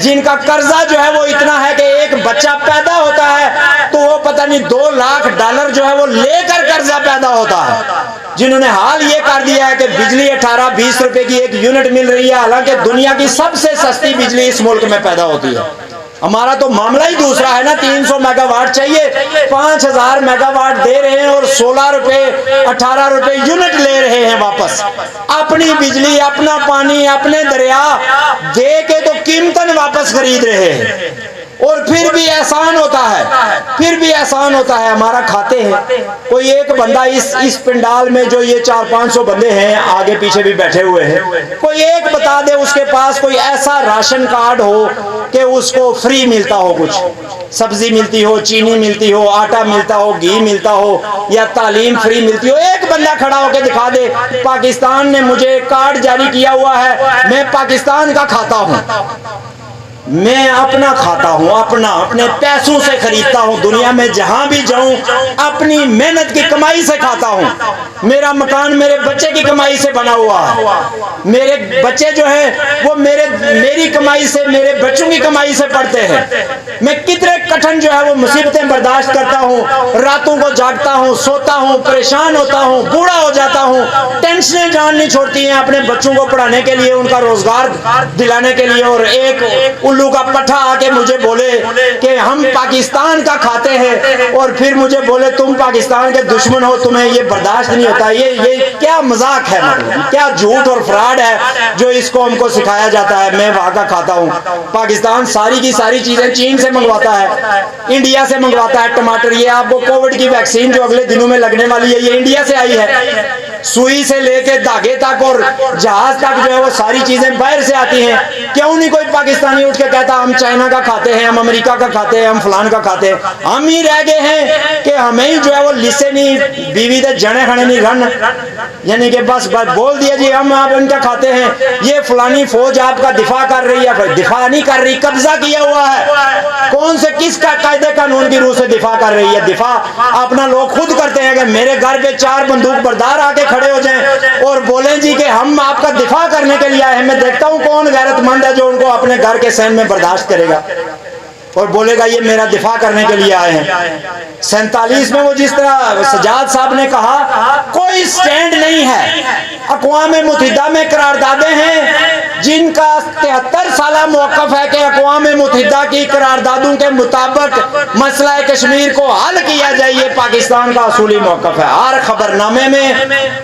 جن کا قرضہ جو ہے وہ اتنا ہے کہ ایک بچہ پیدا ہوتا ہے تو وہ پتہ نہیں $2 لاکھ جو ہے وہ لے کر قرضہ پیدا ہوتا ہے, جنہوں نے حال یہ کر دیا ہے کہ بجلی 18-20 روپے کی ایک یونٹ مل رہی ہے, حالانکہ دنیا کی سب سے سستی بجلی اس ملک میں پیدا ہوتی ہے. ہمارا تو معاملہ ہی دوسرا ہے نا, 300 میگا واٹ چاہیے, 5000 میگا واٹ دے رہے ہیں, اور 16 روپے 18 روپے یونٹ لے رہے ہیں واپس. اپنی بجلی, اپنا پانی, اپنے دریا دے کے تو قیمتاً واپس خرید رہے ہیں. اور پھر بھی احسان ہوتا ہے ہمارا کھاتے ہیں. کوئی ایک بندہ اس پنڈال میں جو یہ 400-500 بندے ہیں آگے پیچھے بھی بیٹھے ہوئے ہیں, کوئی ایک بتا دے اس کے پاس کوئی ایسا راشن کارڈ ہو کہ اس کو فری ملتا ہو, کچھ سبزی ملتی ہو, چینی ملتی ہو, آٹا ملتا ہو, گھی ملتا ہو, یا تعلیم فری ملتی ہو. ایک بندہ کھڑا ہو کے دکھا دے پاکستان نے مجھے کارڈ جاری کیا ہوا ہے, میں پاکستان کا کھاتا ہوں, میں اپنا کھاتا ہوں, اپنے پیسوں سے خریدتا ہوں, دنیا میں جہاں بھی جاؤں اپنی محنت کی کمائی سے کھاتا ہوں, میرا مکان میرے بچے کی کمائی سے بنا ہوا ہے, میرے بچے جو ہیں وہ میری کمائی سے, میرے بچوں کی کمائی سے پڑھتے ہیں, میں کتنے کٹھن جو ہے وہ مصیبتیں برداشت کرتا ہوں, راتوں کو جاگتا ہوں, سوتا ہوں, پریشان ہوتا ہوں, بوڑھا ہو جاتا ہوں, ٹینشنیں جان نہیں چھوڑتی ہیں اپنے بچوں کو پڑھانے کے لیے, ان کا روزگار دلانے کے لیے. اور ایک الو کا پٹھا آ کے مجھے بولے کہ ہم پاکستان کا کھاتے ہیں اور پھر مجھے بولے تم پاکستان کے دشمن ہو, تمہیں یہ برداشت نہیں ہوتا. یہ کیا مذاق ہے, مطلب کیا جھوٹ اور فراڈ ہے جو اس کو ہم کو سکھایا جاتا ہے. میں وہاں کا کھاتا ہوں, پاکستان ساری کی ساری چیزیں چین سے منگواتا ہے, انڈیا سے منگواتا ہے. ٹماٹر, یہ آپ کو کووڈ کی ویکسین جو اگلے دنوں میں لگنے والی ہے یہ انڈیا سے آئی ہے, سوئی سے لے کے دھاگے تک اور جہاز تک جو ہے وہ ساری چیزیں باہر سے آتی ہیں. کیوں نہیں کوئی پاکستانی اٹھ کے کہتا ہم چائنا کا کھاتے ہیں, ہم امریکہ کا کھاتے ہیں, ہم فلان کا کھاتے ہیں. ہم ہی رہ گئے ہیں کہ ہمیں ہی جو ہے وہ لسے نہیں بیوی دے جنے کھانے نہیں رن, یعنی کہ بس بول دیا جی ہم آپ ان کا کھاتے ہیں, یہ فلانی فوج آپ کا دفاع کر رہی ہے. دفاع نہیں کر رہی, قبضہ کیا ہوا ہے. کون سے کس کا قاعدے قانون کی روح سے دفاع کر رہی ہے؟ دفاع اپنا لوگ خود کرتے ہیں کہ میرے گھر پہ 4 بندوق بردار آ کے کھڑے ہو جائیں اور بولیں جی کہ ہم آپ کا دفاع کرنے کے لیے آئے ہیں. میں دیکھتا ہوں کون غیرت مند ہے جو ان کو اپنے گھر کے سین میں برداشت کرے گا اور بولے گا یہ میرا دفاع کرنے کے لیے آئے ہیں. 47 میں وہ جس طرح سجاد صاحب نے کہا کوئی سٹینڈ نہیں ہے. اقوام متحدہ میں قراردادیں ہیں جن کا 73 سالہ موقف ہے کہ اقوام متحدہ کی قراردادوں کے مطابق مسئلہ کشمیر کو حل کیا جائے. یہ پاکستان کا اصولی موقف ہے. ہر خبرنامے میں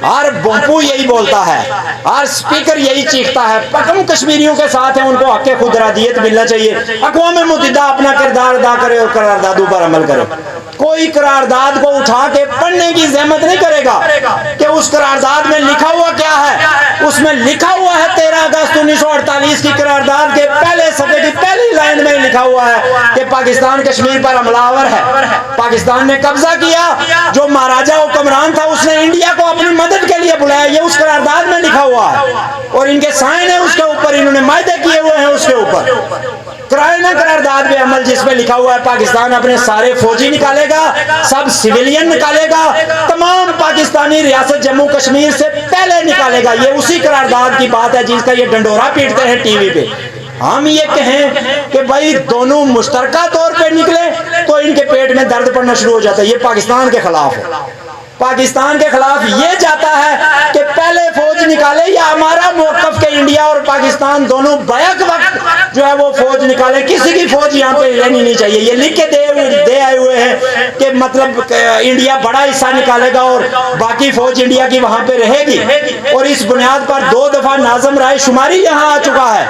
ہر بمپو یہی بولتا ہے, ہر سپیکر یہی چیختا ہے. ہم کشمیریوں کے ساتھ ہیں, ان کو حق خود ارادیت ملنا چاہیے. اقوام متحدہ اپنا کردار ادا کرے اور قراردادوں پر عمل کرے. کوئی قرارداد کو اٹھا کے پڑھنے کی زحمت نہیں کرے گا کہ اس قرارداد میں لکھا ہوا کیا ہے. اس میں لکھا ہوا ہے 13 اگست 1948 کی قرارداد کے پہلے صفحے کی پہلی لائن میں لکھا ہوا ہے کہ پاکستان کشمیر پر حملہ آور ہے. پاکستان نے قبضہ کیا, جو مہاراجہ حکمران تھا اس نے انڈیا کو اپنی مدد کے لیے بلایا. یہ اس قرارداد میں لکھا ہوا ہے اور ان کے سائن ہیں اس کے اوپر, انہوں نے معاہدے کیے ہوئے ہیں اس کے اوپر. کرائے نہ قرارداد پہ عمل جس میں لکھا ہوا ہے پاکستان اپنے سارے فوجی نکالے گا, سب سویلین نکالے گا, تمام پاکستانی ریاست جموں کشمیر سے پہلے نکالے گا. یہ اسی قرارداد کی بات ہے جس کا یہ ڈنڈورا پیٹتے ہیں ٹی وی پہ. ہم یہ کہیں کہ بھائی دونوں مشترکہ طور پہ نکلے تو ان کے پیٹ میں درد پڑنا شروع ہو جاتا ہے. یہ پاکستان کے خلاف ہے. پاکستان کے خلاف یہ جاتا ہے کہ پہلے فوج نکالے, یا ہمارا موقف کہ انڈیا اور پاکستان دونوں بیک وقت جو ہے وہ فوج نکالے. کسی کی فوج یہاں پہ رہنی نہیں چاہیے. یہ لکھ کے دے آئے ہوئے ہیں کہ مطلب انڈیا بڑا حصہ نکالے گا اور باقی فوج انڈیا کی وہاں پہ رہے گی, اور اس بنیاد پر 2 دفعہ ناظم رائے شماری یہاں آ چکا ہے.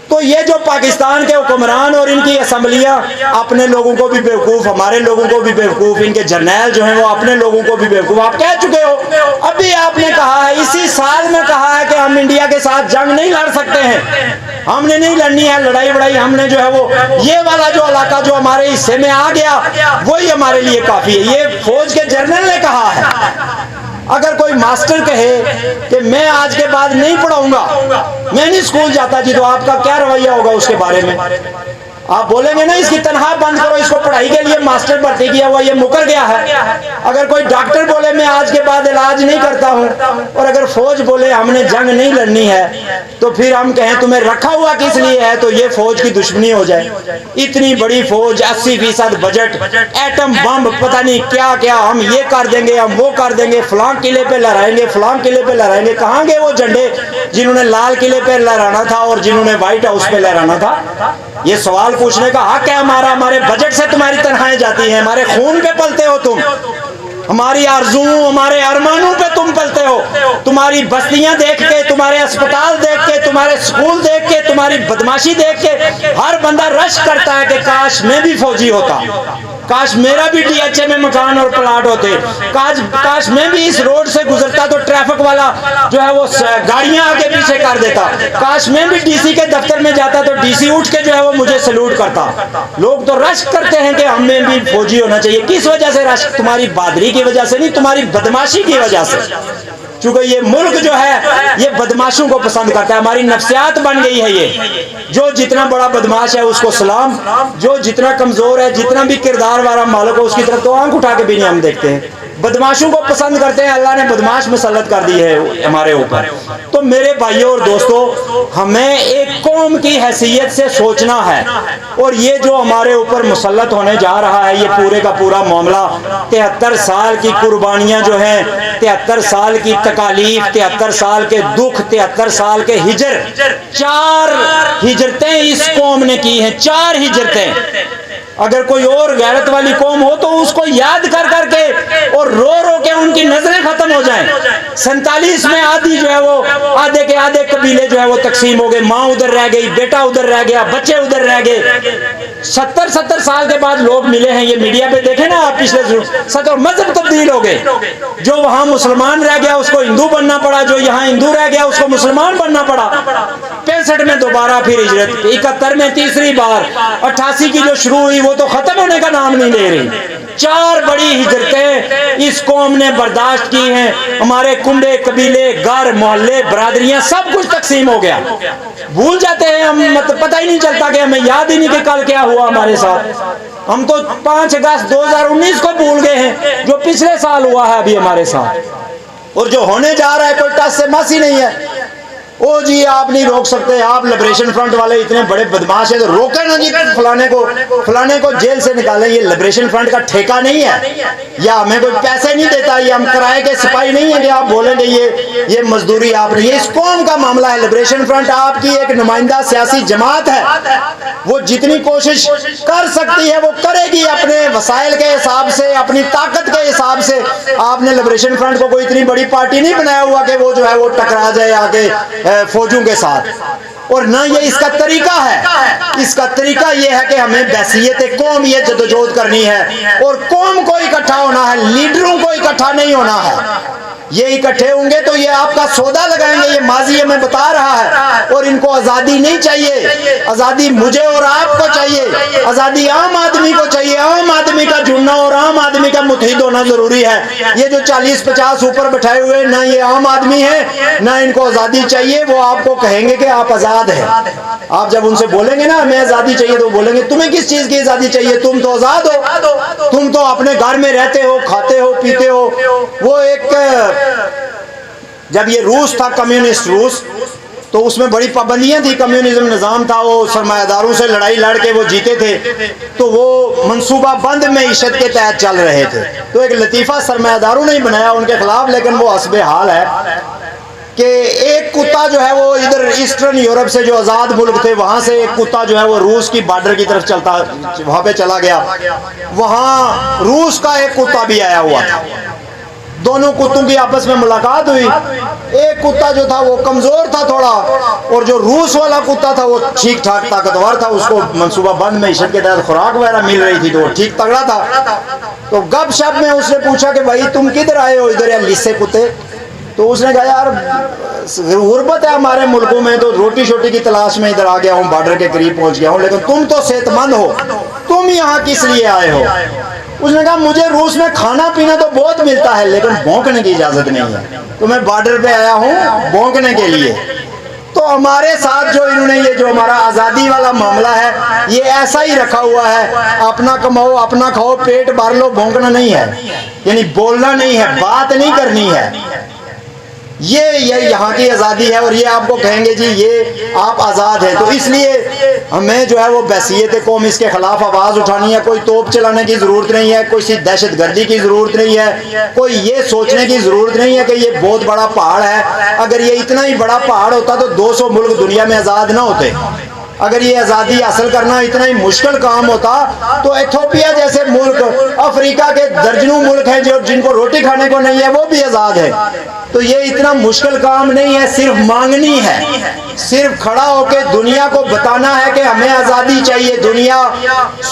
تو یہ جو پاکستان کے حکمران اور ان کی اسمبلیاں اپنے لوگوں کو بھی بیوقوف, ہمارے لوگوں کو بھی بیوقوف, ان کے جرنیل جو ہیں وہ اپنے لوگوں کو بھی بیوقوف. آپ کہہ چکے ہو, ابھی آپ نے کہا ہے, اسی سال میں کہا ہے کہ ہم انڈیا کے ساتھ جنگ نہیں لڑ سکتے ہیں, ہم نے نہیں لڑنی ہے لڑائی وڑائی. ہم نے جو ہے وہ یہ والا جو علاقہ جو ہمارے حصے میں آ گیا وہی ہمارے لیے کافی ہے. یہ فوج کے جنرل نے کہا ہے. اگر کوئی ماسٹر کہے کہ میں آج کے بعد نہیں پڑھاؤں گا, میں نہیں اسکول جاتا, جی تو آپ کا کیا رویہ ہوگا اس کے بارے میں؟ آپ بولیں گے نا اس کی تنخواہ بند کرو, اس کو پڑھائی کے لیے ماسٹر بھرتی کیا ہوا, یہ مکر گیا ہے. اگر کوئی ڈاکٹر بولے میں آج کے بعد علاج نہیں کرتا ہوں, اور اگر فوج بولے ہم نے جنگ نہیں لڑنی ہے, تو پھر ہم کہیں تمہیں رکھا ہوا کس لیے ہے, تو یہ فوج کی دشمنی ہو جائے. اتنی بڑی فوج, 80% بجٹ, ایٹم بم, پتہ نہیں کیا کیا, ہم یہ کر دیں گے, ہم وہ کر دیں گے, فلاں قلعے پہ لہرائیں گے, فلاں قلعے پہ لہرائیں گے. کہاں گئے وہ جھنڈے جنہوں نے لال قلعے پہ لہرانا تھا اور جنہوں نے وائٹ ہاؤس پہ لہرانا تھا؟ یہ سوال پوچھنے کا حق ہے ہمارا. ہمارے بجٹ سے تمہاری تنخواہیں جاتی ہیں, ہمارے خون پہ پلتے ہو تم. ہماری آرزوؤں ہمارے ارمانوں پہ تم پلتے ہو. تمہاری بستیاں دیکھ کے, تمہارے اسپتال دیکھ کے, تمہارے اسکول دیکھ کے, تمہاری بدماشی دیکھ کے ہر بندہ رش کرتا ہے کہ کاش میں بھی فوجی ہوتا, کاش میرا بھی ڈی ایچ اے میں مکان اور پلاٹ ہوتے, کاش میں بھی اس روڈ سے گزرتا تو ٹریفک والا جو ہے وہ گاڑیاں آگے پیچھے کر دیتا, کاش میں بھی ڈی سی کے دفتر میں جاتا تو ڈی سی اٹھ کے جو ہے وہ مجھے سلوٹ کرتا. لوگ تو رش کرتے ہیں کہ ہمیں بھی فوجی ہونا چاہیے. کس وجہ سے رش؟ تمہاری بہادری کی وجہ سے نہیں, تمہاری بدماشی کی وجہ سے. چونکہ یہ ملک جو ہے یہ بدماشوں کو پسند کرتا ہے, ہماری نفسیات بن گئی ہے یہ. جو جتنا بڑا بدماش ہے اس کو سلام, جو جتنا کمزور ہے, جتنا بھی کردار والا مالک ہو اس کی طرف تو آنکھ اٹھا کے بھی نہیں ہم دیکھتے ہیں. بدماشوں کو پسند کرتے ہیں, اللہ نے بدماش مسلط کر دی ہے ہمارے اوپر. تو میرے بھائیوں اور دوستو, ہمیں ایک قوم کی حیثیت سے سوچنا ہے, اور یہ جو ہمارے اوپر مسلط ہونے جا رہا ہے یہ پورے کا پورا معاملہ 73 سال کی قربانیاں جو ہیں, 73 سال کی تکالیف, 73 سال کے دکھ, 73 سال کے ہجر, 4 ہجرتیں اس قوم نے کی ہیں, 4 ہجرتیں. اگر کوئی اور غیرت والی قوم ہو تو اس کو یاد کر کر کے اور رو رو کے ان کی نظریں ختم ہو جائیں. 47 میں آدھی جو ہے وہ آدھے کے آدھے قبیلے جو ہے وہ تقسیم ہو گئے, ماں ادھر رہ گئی, بیٹا ادھر رہ گیا, بچے ادھر رہ گئے. 70 سال کے بعد لوگ ملے ہیں, یہ میڈیا پہ دیکھیں نا آپ, پچھلے 70 مذہب تبدیل ہو گئے. جو وہاں مسلمان رہ گیا اس کو ہندو بننا پڑا, جو یہاں ہندو رہ گیا اس کو مسلمان بننا پڑا. 65 میں دوبارہ پھر ہجرت, 71 میں تیسری بار, 88 کی جو شروع ہوئی وہ تو ختم ہونے کا نام نہیں لے رہی. 4 بڑی ہجرتیں اس قوم نے برداشت کی ہیں. ہمارے کنبے, قبیلے, گھر, محلے, برادریاں سب کچھ تقسیم ہو گیا. بھول جاتے ہیں ہم, پتہ ہی نہیں چلتا کہ ہمیں یاد ہی نہیں کہ کل کیا ہوا ہمارے ساتھ. ہم تو 5 اگست 2019 کو بھول گئے ہیں جو پچھلے سال ہوا ہے ابھی ہمارے ساتھ, اور جو ہونے جا رہا ہے کوئی ٹس سے مس ہی نہیں ہے. او جی آپ نہیں روک سکتے, آپ لبریشن فرنٹ والے اتنے بڑے بدماش ہیں تو روکیں نا جی, فلانے کو جیل سے نکالیں. یہ لبریشن فرنٹ کا ٹھیکہ نہیں ہے, یا ہمیں کوئی پیسے نہیں دیتا, یہ ہم کرائے کے سپاہی نہیں ہیں کہ آپ بولیں گے یہ مزدوری آپ نے. یہ اس قوم کا معاملہ ہے. لبریشن فرنٹ آپ کی ایک نمائندہ سیاسی جماعت ہے, وہ جتنی کوشش کر سکتی ہے وہ کرے گی اپنے وسائل کے حساب سے, اپنی طاقت کے حساب سے. آپ نے لبریشن فرنٹ کو کوئی اتنی بڑی پارٹی نہیں بنایا ہوا کہ وہ جو ہے وہ ٹکرا جائے آگے فوجوں کے ساتھ, اور نہ یہ اس کا طریقہ ہے. اس کا طریقہ یہ ہے کہ ہمیں بحثیت قوم یہ جدوجہد کرنی ہے, اور قوم کو اکٹھا ہونا ہے, لیڈروں کو اکٹھا نہیں ہونا ہے. یہ اکٹھے ہوں گے تو یہ آپ کا سودا لگائیں گے. یہ ماضی ہمیں بتا رہا ہے, اور ان کو آزادی نہیں چاہیے. آزادی مجھے اور آپ کو چاہیے, آزادی عام آدمی کو چاہیے. عام آدمی کا جڑنا اور عام آدمی کا متحد ہونا ضروری ہے. یہ جو 40-50 اوپر بٹھائے ہوئے, نہ یہ عام آدمی ہے نہ ان کو آزادی چاہیے. وہ آپ کو کہیں گے کہ آپ آزاد ہیں. آپ جب ان سے بولیں گے نا ہمیں آزادی چاہیے تو بولیں گے تمہیں کس چیز کی آزادی چاہیے, تم تو آزاد ہو, تم تو اپنے گھر میں رہتے ہو, کھاتے ہو, پیتے ہو. وہ ایک جب یہ روس تھا, کمیونسٹ روس, تو اس میں بڑی پابندیاں تھی. کمیونزم نظام تھا, وہ سرمایہ داروں سے لڑائی لڑ کے وہ جیتے تھے, تو وہ منصوبہ بند معیشت کے تحت چل رہے تھے. تو ایک لطیفہ سرمایہ داروں نے بنایا ان کے خلاف, لیکن وہ حسب حال ہے کہ ایک کتا جو ہے وہ ادھر ایسٹرن یورپ سے جو آزاد ملک تھے وہاں سے ایک کتا جو ہے وہ روس کی بارڈر کی طرف چلتا وہاں پہ چلا گیا. وہاں روس کا ایک کتا بھی آیا ہوا تھا. دونوں کتوں کی آپس میں ملاقات ہوئی. ایک کتا جو تھا وہ کمزور تھا تھوڑا, اور جو روس والا کتا تھا وہ ٹھیک ٹھاک طاقتور تھا. اس کو منصوبہ بند معیشت کے تحت خوراک وغیرہ مل رہی تھی تو وہ ٹھیک تگڑا تھا. تو گپ شپ میں اس نے پوچھا کہ بھائی تم کدھر آئے ہو ادھر, یا لسے کتے. تو اس نے کہا یار غربت ہے ہمارے ملکوں میں, تو روٹی شوٹی کی تلاش میں ادھر آ گیا ہوں, بارڈر کے قریب پہنچ گیا ہوں, لیکن تم تو صحت مند ہو, تم یہاں کس لیے آئے ہو. اس نے کہا مجھے روس میں کھانا پینا تو بہت ملتا ہے لیکن بھونکنے کی اجازت نہیں ہے, تو میں بارڈر پہ آیا ہوں بھونکنے کے لیے. تو ہمارے ساتھ جو انہوں نے یہ جو ہمارا آزادی والا معاملہ ہے یہ ایسا ہی رکھا ہوا ہے, اپنا کماؤ اپنا کھاؤ پیٹ بھر لو, بھونکنا نہیں ہے, یعنی بولنا نہیں ہے, بات نہیں کرنی ہے. یہ یہاں کی آزادی ہے, اور یہ آپ کو کہیں گے جی یہ آپ آزاد ہیں. تو اس لیے ہمیں جو ہے وہ بحثیت قوم اس کے خلاف آواز اٹھانی ہے. کوئی توپ چلانے کی ضرورت نہیں ہے, کوئی دہشت گردی کی ضرورت نہیں ہے, کوئی یہ سوچنے کی ضرورت نہیں ہے کہ یہ بہت بڑا پہاڑ ہے. اگر یہ اتنا ہی بڑا پہاڑ ہوتا تو 200 ملک دنیا میں آزاد نہ ہوتے. اگر یہ آزادی حاصل کرنا اتنا ہی مشکل کام ہوتا تو ایتھوپیا جیسے ملک، افریقہ کے درجنوں ملک ہیں جو جن کو روٹی کھانے کو نہیں ہے وہ بھی آزاد ہے. تو یہ اتنا مشکل کام نہیں ہے، صرف مانگنی ہے، صرف کھڑا ہو کے دنیا کو بتانا ہے کہ ہمیں آزادی چاہیے. دنیا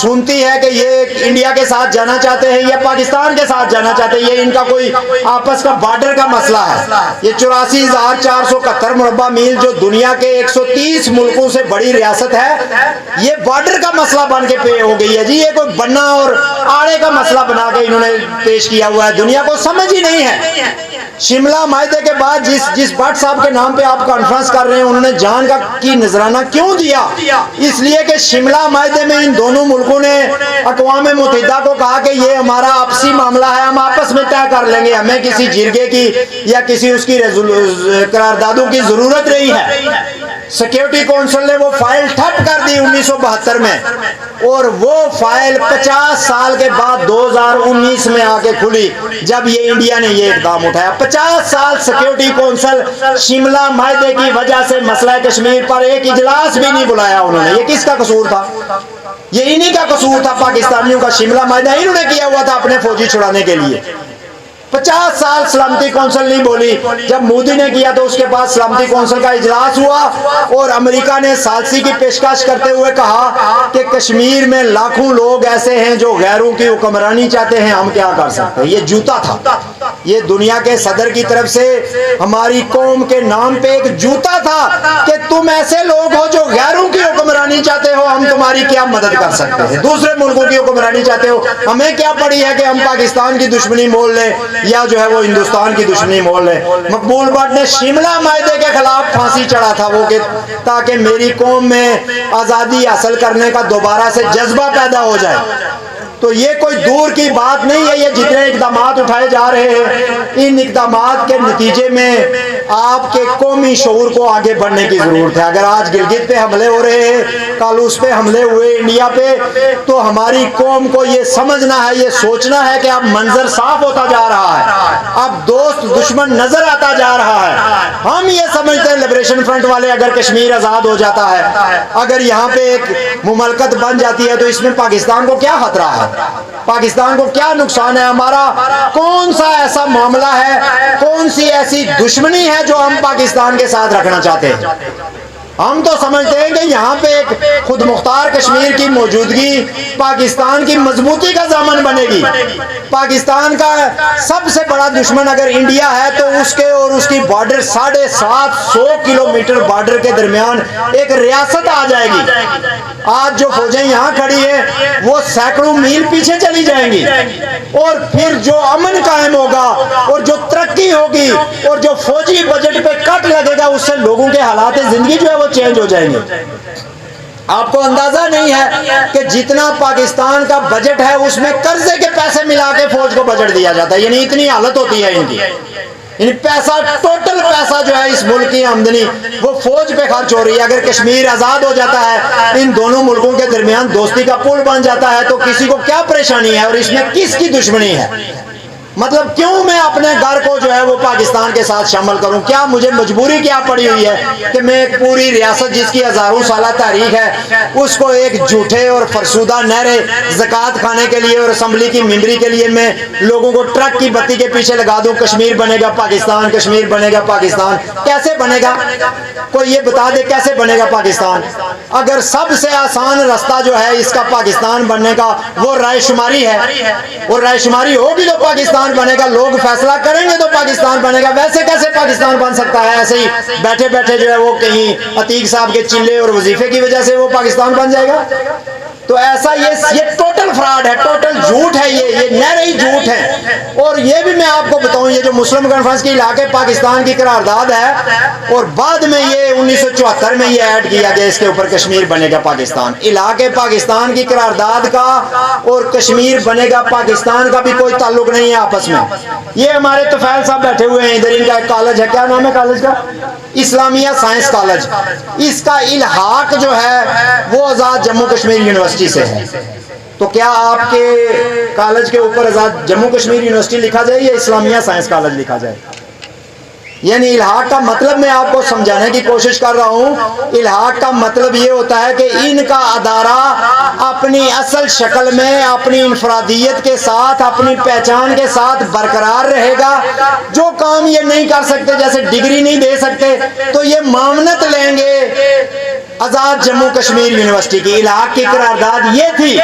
سنتی ہے کہ یہ انڈیا کے ساتھ جانا چاہتے ہیں یا پاکستان کے ساتھ جانا چاہتے ہیں، یہ ان کا کوئی آپس کا بارڈر کا مسئلہ ہے. یہ 84,471 مربع میل جو دنیا کے 130 ملکوں سے بڑی ریاست ہے، یہ بارڈر کا مسئلہ بن کے پے ہو گئی ہے. جی یہ کوئی بننا اور آڑے کا مسئلہ بنا کے انہوں نے پیش کیا ہوا ہے، دنیا کو سمجھ ہی نہیں ہے. شملہ معاہدے کے بعد جس بٹ صاحب کے نام پہ آپ کانفرنس کر رہے ہیں، انہوں نے جان کی نذرانہ کیوں دیا؟ اس لیے کہ شملہ معاہدے میں ان دونوں ملکوں نے اقوام متحدہ کو کہا کہ یہ ہمارا آپسی معاملہ ہے، ہم آپس میں طے کر لیں گے، ہمیں کسی جرگے کی یا کسی اس کی قراردادوں کی ضرورت نہیں ہے. سیکیورٹی کونسل نے وہ فائل ٹھپ کر دی 1972 میں، اور وہ فائل 50 سال کے بعد 2019 میں آ کے کھلی جب یہ انڈیا نے یہ اقدام اٹھایا. 50 سال سیکیورٹی کونسل شملہ معاہدے کی وجہ سے مسئلہ کشمیر پر ایک اجلاس بھی نہیں بلایا انہوں نے. یہ کس کا قصور تھا؟ یہ انہی کا قصور تھا، پاکستانیوں کا. شملہ معاہدہ انہوں نے کیا ہوا تھا اپنے فوجی چھڑانے کے لیے. 50 سال سلامتی کونسل نہیں بولی. جب مودی نے کیا تو اس کے بعد سلامتی کونسل کا اجلاس ہوا اور امریکہ نے ثالثی کی پیشکش کرتے ہوئے کہا کہ کشمیر میں لاکھوں لوگ ایسے ہیں جو غیروں کی حکمرانی چاہتے ہیں، ہم کیا کر سکتے ہیں. یہ جوتا تھا، یہ دنیا کے صدر کی طرف سے ہماری قوم کے نام پہ ایک جوتا تھا کہ تم ایسے لوگ ہو جو غیروں کی حکمرانی چاہتے ہو، ہم تمہاری کیا مدد کر سکتے ہیں. دوسرے ملکوں کی حکمرانی چاہتے ہو، ہمیں کیا پڑی ہے کہ ہم پاکستان کی دشمنی مول لیں یا جو ہے وہ ہندوستان کی دشمنی مول لیں. مقبول بٹ نے شملہ معاہدے کے خلاف پھانسی چڑھا تھا وہ کہ تاکہ میری قوم میں آزادی حاصل کرنے کا دوبارہ سے جذبہ پیدا ہو جائے. تو یہ کوئی دور کی بات نہیں ہے. یہ جتنے اقدامات اٹھائے جا رہے ہیں، ان اقدامات کے نتیجے میں آپ کے قومی شعور کو آگے بڑھنے کی ضرورت ہے. اگر آج گلگت پہ حملے ہو رہے ہیں، کالوس پہ حملے ہوئے انڈیا پہ، تو ہماری قوم کو یہ سمجھنا ہے، یہ سوچنا ہے کہ اب منظر صاف ہوتا جا رہا ہے، اب دوست دشمن نظر آتا جا رہا ہے. ہم یہ سمجھتے ہیں لبریشن فرنٹ والے اگر کشمیر آزاد ہو جاتا ہے، اگر یہاں پہ ایک مملکت بن جاتی ہے، تو اس میں پاکستان کو کیا خطرہ ہے؟ پاکستان کو کیا نقصان ہے؟ ہمارا کون سا ایسا معاملہ ہے، کون سی ایسی دشمنی ہے جو ہم پاکستان کے ساتھ رکھنا چاہتے ہیں؟ ہم تو سمجھتے ہیں کہ یہاں پہ ایک خود مختار کشمیر کی موجودگی پاکستان کی مضبوطی کا ضامن بنے گی. پاکستان کا سب سے بڑا دشمن اگر انڈیا ہے تو اس کے اور اس کی بارڈر 750 کلومیٹر بارڈر کے درمیان ایک ریاست آ جائے گی. آج جو فوجیں یہاں کھڑی ہیں وہ سینکڑوں میل پیچھے چلی جائیں گی، اور پھر جو امن قائم ہوگا اور جو ترقی ہوگی اور جو فوجی بجٹ پہ کٹ لگے گا، اس سے لوگوں کے حالات زندگی جو ہے وہ چینج ہو جائیں گے. آپ کو اندازہ نہیں ہے کہ جتنا پاکستان کا بجٹ ہے اس میں قرضے کے پیسے ملا کے فوج کو بجٹ دیا جاتا ہے. یعنی اتنی حالت ہوتی ہے ان کی. یعنی پیسہ، ٹوٹل پیسہ جو ہے اس ملک کی آمدنی وہ فوج پہ خرچ ہو رہی ہے. اگر کشمیر آزاد ہو جاتا ہے، ان دونوں ملکوں کے درمیان دوستی کا پل بن جاتا ہے، تو کسی کو کیا پریشانی ہے اور اس میں کس کی دشمنی ہے؟ مطلب کیوں میں اپنے گھر کو جو ہے وہ پاکستان کے ساتھ شامل کروں؟ کیا مجھے مجبوری کیا پڑی ہوئی ہے کہ میں ایک پوری ریاست جس کی ہزاروں سالہ تاریخ ہے اس کو ایک جھوٹے اور فرسودہ نعرے زکوٰۃ کھانے کے لیے اور اسمبلی کی ممبری کے لیے میں لوگوں کو ٹرک کی بتی کے پیچھے لگا دوں؟ کشمیر بنے گا پاکستان، کشمیر بنے گا پاکستان. کیسے بنے گا؟ کوئی یہ بتا دے کیسے بنے گا پاکستان؟ اگر سب سے آسان راستہ جو ہے اس کا پاکستان بننے کا وہ رائے شماری ہے، اور رائے شماری ہوگی تو پاکستان بنے گا. لوگ فیصلہ کریں گے تو پاکستان بنے گا. ویسے کیسے پاکستان بن سکتا ہے؟ ایسے ہی بیٹھے بیٹھے جو ہے وہ کہیں عتیق صاحب کے چلے اور وظیفے کی وجہ سے وہ پاکستان بن جائے گا؟ تو ایسا یہ ٹوٹل فراڈ ہے، ٹوٹل جھوٹ ہے. یہ نعرے ہی جھوٹ ہے. اور یہ بھی میں آپ کو بتاؤں، یہ جو مسلم کانفرنس کی علاقے پاکستان کی قرارداد ہے، اور بعد میں یہ 1974 میں یہ ایڈ کیا گیا اس کے اوپر کشمیر بنے گا پاکستان. علاقے پاکستان کی قرارداد کا اور کشمیر بنے گا پاکستان کا بھی کوئی تعلق نہیں ہے آپس میں. یہ ہمارے طفیل صاحب بیٹھے ہوئے ہیں ادھر، ان کا ایک کالج ہے، کیا نام ہے کالج کا؟ اسلامیہ سائنس کالج. اس کا الحاق جو ہے وہ آزاد جموں کشمیر یونیورسٹی سے ہے. تو کیا آپ کے کالج کے اوپر آزاد جموں کشمیر یونیورسٹی لکھا جائے یا اسلامیہ سائنس کالج لکھا جائے؟ یعنی الحاق کا مطلب میں آپ کو سمجھانے کی کوشش کر رہا ہوں. الحاق کا مطلب یہ ہوتا ہے کہ ان کا ادارہ اپنی اصل شکل میں اپنی انفرادیت کے ساتھ اپنی پہچان کے ساتھ برقرار رہے گا. جو کام یہ نہیں کر سکتے، جیسے ڈگری نہیں دے سکتے، تو یہ معاونت لیں گے آزاد جموں کشمیر یونیورسٹی کی. الحاق کی قرارداد یہ تھی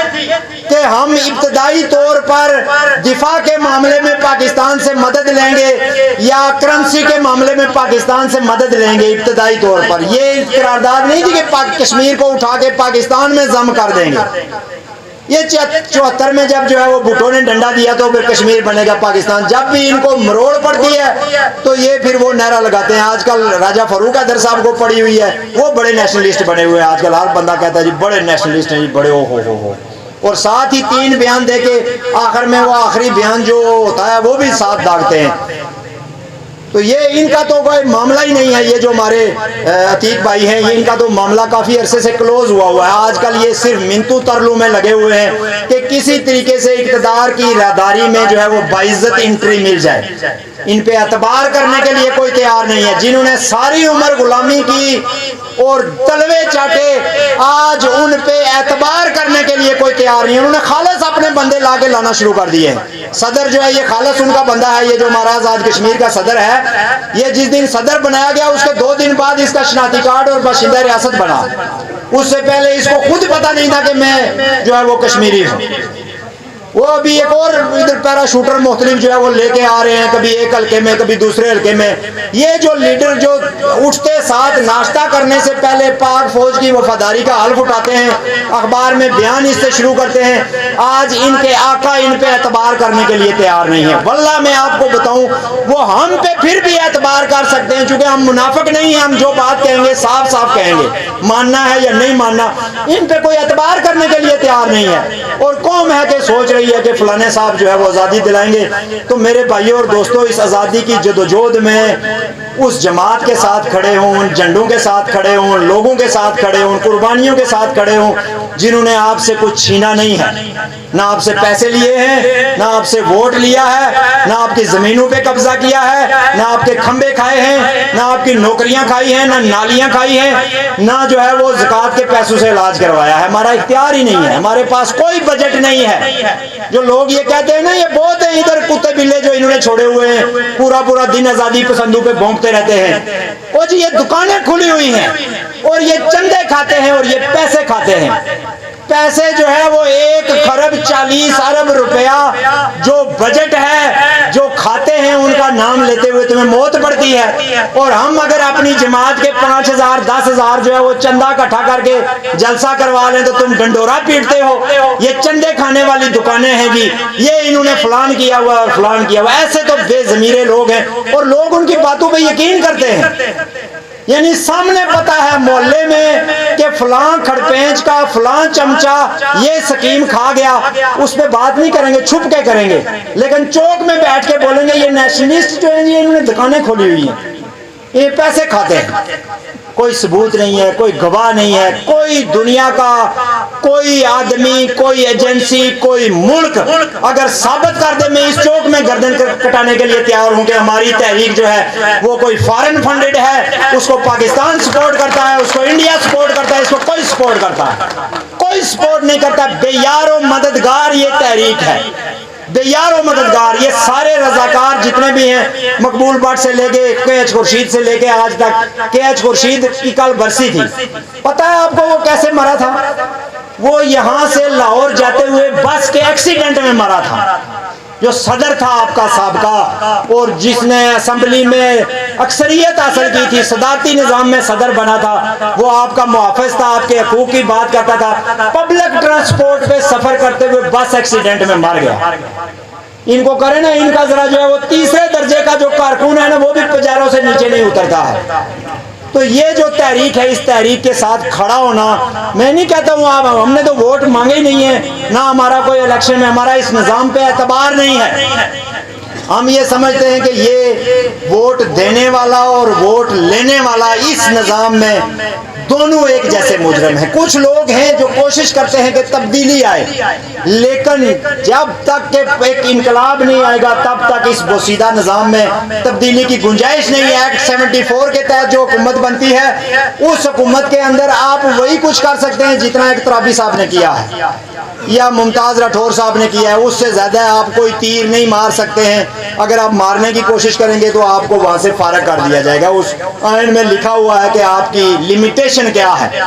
کہ ہم ابتدائی طور پر دفاع کے معاملے میں پاکستان سے مدد لیں گے یا کرنسی کے معاملے میں پاکستان سے مدد لیں گے ابتدائی طور پر. یہ قرارداد نہیں تھی کہ کشمیر کو اٹھا کے پاکستان میں ضم کر دیں گے. یہ 74 میں جب جو ہے وہ بھٹو نے ڈنڈا دیا تو پھر کشمیر بنے گا پاکستان. جب بھی ان کو مروڑ پڑتی ہے تو یہ پھر وہ نعرہ لگاتے ہیں. آج کل راجہ فاروق حیدر صاحب کو پڑی ہوئی ہے، وہ بڑے نیشنلسٹ بنے ہوئے ہیں. آج کل ہر بندہ کہتا ہے جی بڑے نیشنلسٹ ہیں جی، بڑے ہو. اور ساتھ ہی 3 بیان دے کے آخر میں وہ آخری بیان جو ہوتا ہے وہ بھی ساتھ داغتے ہیں. تو یہ ان کا تو کوئی معاملہ ہی نہیں ہے. یہ جو ہمارے عتیق بھائی ہیں، یہ ان کا تو معاملہ کافی عرصے سے کلوز ہوا ہے. آج کل یہ صرف منتو ترلو میں لگے ہوئے ہیں کہ کسی طریقے سے اقتدار کی رہداری میں جو ہے وہ باعزت انٹری مل جائے. ان پہ اعتبار کرنے کے لیے کوئی تیار نہیں ہے. جنہوں نے ساری عمر غلامی کی اور تلوے چاٹے، آج ان پہ اعتبار کرنے کے لیے کوئی تیار نہیں ہے. انہوں نے خالص اپنے بندے لا کے لانا شروع کر دیے. صدر جو ہے یہ خالص ان کا بندہ ہے. یہ جو ہمارا آزاد کشمیر کا صدر ہے، یہ جس دن صدر بنایا گیا اس کے 2 دن بعد اس کا شناختی کارڈ اور باشندہ ریاست بنا. اس سے پہلے اس کو خود پتہ نہیں تھا کہ میں جو ہے وہ کشمیری ہوں. وہ ابھی ایک اور ادھر پیرا شوٹر مختلف جو ہے وہ لے کے آ رہے ہیں، کبھی ایک حلقے میں کبھی دوسرے حلقے میں. یہ جو لیڈر جو اٹھتے ساتھ ناشتہ کرنے سے پہلے پاک فوج کی وفاداری کا حلف اٹھاتے ہیں، اخبار میں بیان اس سے شروع کرتے ہیں، آج ان کے آقا ان پہ اعتبار کرنے کے لیے تیار نہیں ہے. واللہ میں آپ کو بتاؤں وہ ہم پہ پھر بھی اعتبار کر سکتے ہیں، چونکہ ہم منافق نہیں ہیں. ہم جو بات کہیں گے صاف صاف کہیں گے، ماننا ہے یا نہیں ماننا. ان پہ کوئی اعتبار کرنے کے لیے تیار نہیں ہے. اور قوم ہے کہ سوچ رہی ہے کہ فلانے صاحب جو ہے وہ آزادی دلائیں گے. تو میرے بھائیوں اور دوستوں، اس آزادی کی جدوجہد میں اس جماعت کے ساتھ کھڑے ہوں، ان جھنڈوں کے ساتھ کھڑے ہوں، لوگوں کے ساتھ کھڑے ہوں، قربانیوں کے ساتھ کھڑے ہوں جنہوں نے آپ سے کچھ چھینا نہیں ہے. نہ آپ سے پیسے لیے ہیں، نہ آپ سے ووٹ لیا ہے، نہ آپ کی زمینوں پہ قبضہ کیا ہے، نہ آپ کے کھمبے کھائے ہیں، نہ آپ کی نوکریاں کھائی ہیں، نہ نالیاں کھائی ہیں، نہ جو ہے وہ زکوٰۃ کے پیسوں سے علاج کروایا ہے. ہمارا اختیار ہی نہیں ہے. ہمارے پاس کوئی بجٹ نہیں ہے. جو لوگ یہ کہتے ہیں نا یہ بہت ہیں ادھر کتے بلے جو انہوں نے چھوڑے ہوئے ہیں، پورا دن آزادی پسندوں پہ بھونکتے رہتے ہیں. اور جی یہ دکانیں کھلی ہوئی ہیں اور یہ چندے کھاتے ہیں اور یہ پیسے کھاتے ہیں. پیسے جو ہے وہ 1 خرب 40 ارب روپیہ جو بجٹ ہے جو کھاتے ہیں، ان کا نام لیتے ہوئے تمہیں موت پڑتی ہے. اور ہم اگر اپنی جماعت کے 5000 10,000 جو ہے وہ چندہ اکٹھا کر کے جلسہ کروا لیں تو تم ڈنڈورا پیٹتے ہو. یہ چندے کھانے والی دکانیں ہیں جی، یہ انہوں نے فلان کیا ہوا اور فلان کیا ہوا. ایسے تو بے ضمیرے لوگ ہیں اور لوگ ان کی باتوں پہ یقین کرتے ہیں. یعنی سامنے پتا ہے محلے میں کہ فلاں کھڑپینچ کا فلاں چمچہ یہ سکیم کھا گیا، اس پہ بات نہیں کریں گے، چھپ کے کریں گے. لیکن چوک میں بیٹھ کے بولیں گے یہ نیشنلسٹ جو ہیں انہوں نے دکانیں کھولی ہوئی ہیں، یہ پیسے کھاتے ہیں. کوئی ثبوت نہیں ہے، کوئی گواہ نہیں ہے، کوئی دنیا کا کوئی آدمی، کوئی ایجنسی، کوئی ملک اگر ثابت کر دے میں اس چوک میں گردن کٹانے کے لیے تیار ہوں کہ ہماری تحریک جو ہے وہ کوئی فارن فنڈڈ ہے، اس کو پاکستان سپورٹ کرتا ہے، اس کو انڈیا سپورٹ کرتا ہے، اس کو کوئی سپورٹ کرتا ہے؟ کوئی سپورٹ نہیں کرتا. بے یار و مددگار یہ تحریک ہے، بے یار و مددگار. یہ سارے رضاکار جتنے بھی ہیں، مقبول بٹ سے لے کے کے ایچ خورشید سے لے کے آج تک. کے ایچ خورشید کی کل برسی تھی، پتہ ہے آپ کو وہ کیسے مرا تھا؟ وہ یہاں سے لاہور جاتے ہوئے بس کے ایکسیڈنٹ میں مرا تھا. جو صدر تھا آپ کا سابقہ اور جس نے اسمبلی میں اکثریت حاصل کی تھی، صدارتی نظام میں صدر بنا تھا، وہ آپ کا محافظ تھا، آپ کے حقوق کی بات کرتا تھا. پبلک ٹرانسپورٹ پہ سفر کرتے ہوئے بس ایکسیڈنٹ میں مر گیا. ان کو کرے نا، ان کا ذرا جو ہے وہ 3رے درجے کا جو کارکن ہے نا وہ بھی پجاروں سے نیچے نہیں اترتا ہے. تو یہ جو تحریک ہے، اس تحریک کے ساتھ کھڑا ہونا، میں نہیں کہتا ہوں آپ ہم نے تو ووٹ مانگے ہی نہیں ہے، نہ ہمارا کوئی الیکشن میں، ہمارا اس نظام پہ اعتبار نہیں ہے. ہم یہ سمجھتے ہیں کہ یہ ووٹ دینے والا اور ووٹ لینے والا اس نظام میں دونوں ایک جیسے مجرم ہیں. کچھ لوگ ہیں جو کوشش کرتے ہیں کہ تبدیلی آئے، لیکن جب تک کہ ایک انقلاب نہیں آئے گا تب تک اس بوسیدہ نظام میں تبدیلی کی گنجائش نہیں ہے. ایکٹ 74 کے تحت جو حکومت بنتی ہے اس حکومت کے اندر آپ وہی کچھ کر سکتے ہیں جتنا ایک ترابی صاحب نے کیا ہے یا ممتاز راٹھور صاحب نے کیا ہے. اس سے زیادہ آپ کوئی تیر نہیں مار سکتے ہیں. اگر آپ مارنے کی کوشش کریں گے تو آپ کو وہاں سے فارغ کر دیا جائے گا. اس آئین میں لکھا ہوا ہے کہ آپ کی لمیٹیشن کیا ہے.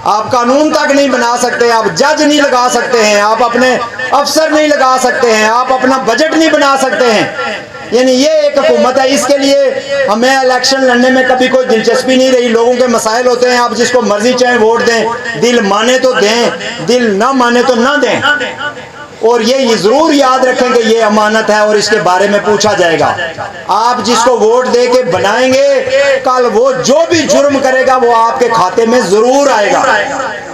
آپ قانون تک نہیں بنا سکتے، آپ جج نہیں لگا سکتے ہیں، آپ اپنے افسر نہیں لگا سکتے ہیں، آپ اپنا بجٹ نہیں بنا سکتے ہیں. یعنی یہ ایک حکومت ہے. اس کے لیے ہمیں الیکشن لڑنے میں کبھی کوئی دلچسپی نہیں رہی. لوگوں کے مسائل ہوتے ہیں، آپ جس کو مرضی چاہیں ووٹ دیں، دل مانے تو دیں، دل نہ مانے تو نہ دیں. اور یہ ضرور یاد رکھیں کہ یہ امانت ہے اور اس کے بارے میں پوچھا جائے گا. آپ جس کو ووٹ دے کے بنائیں گے، کل وہ جو بھی جرم کرے گا وہ آپ کے کھاتے میں ضرور آئے گا.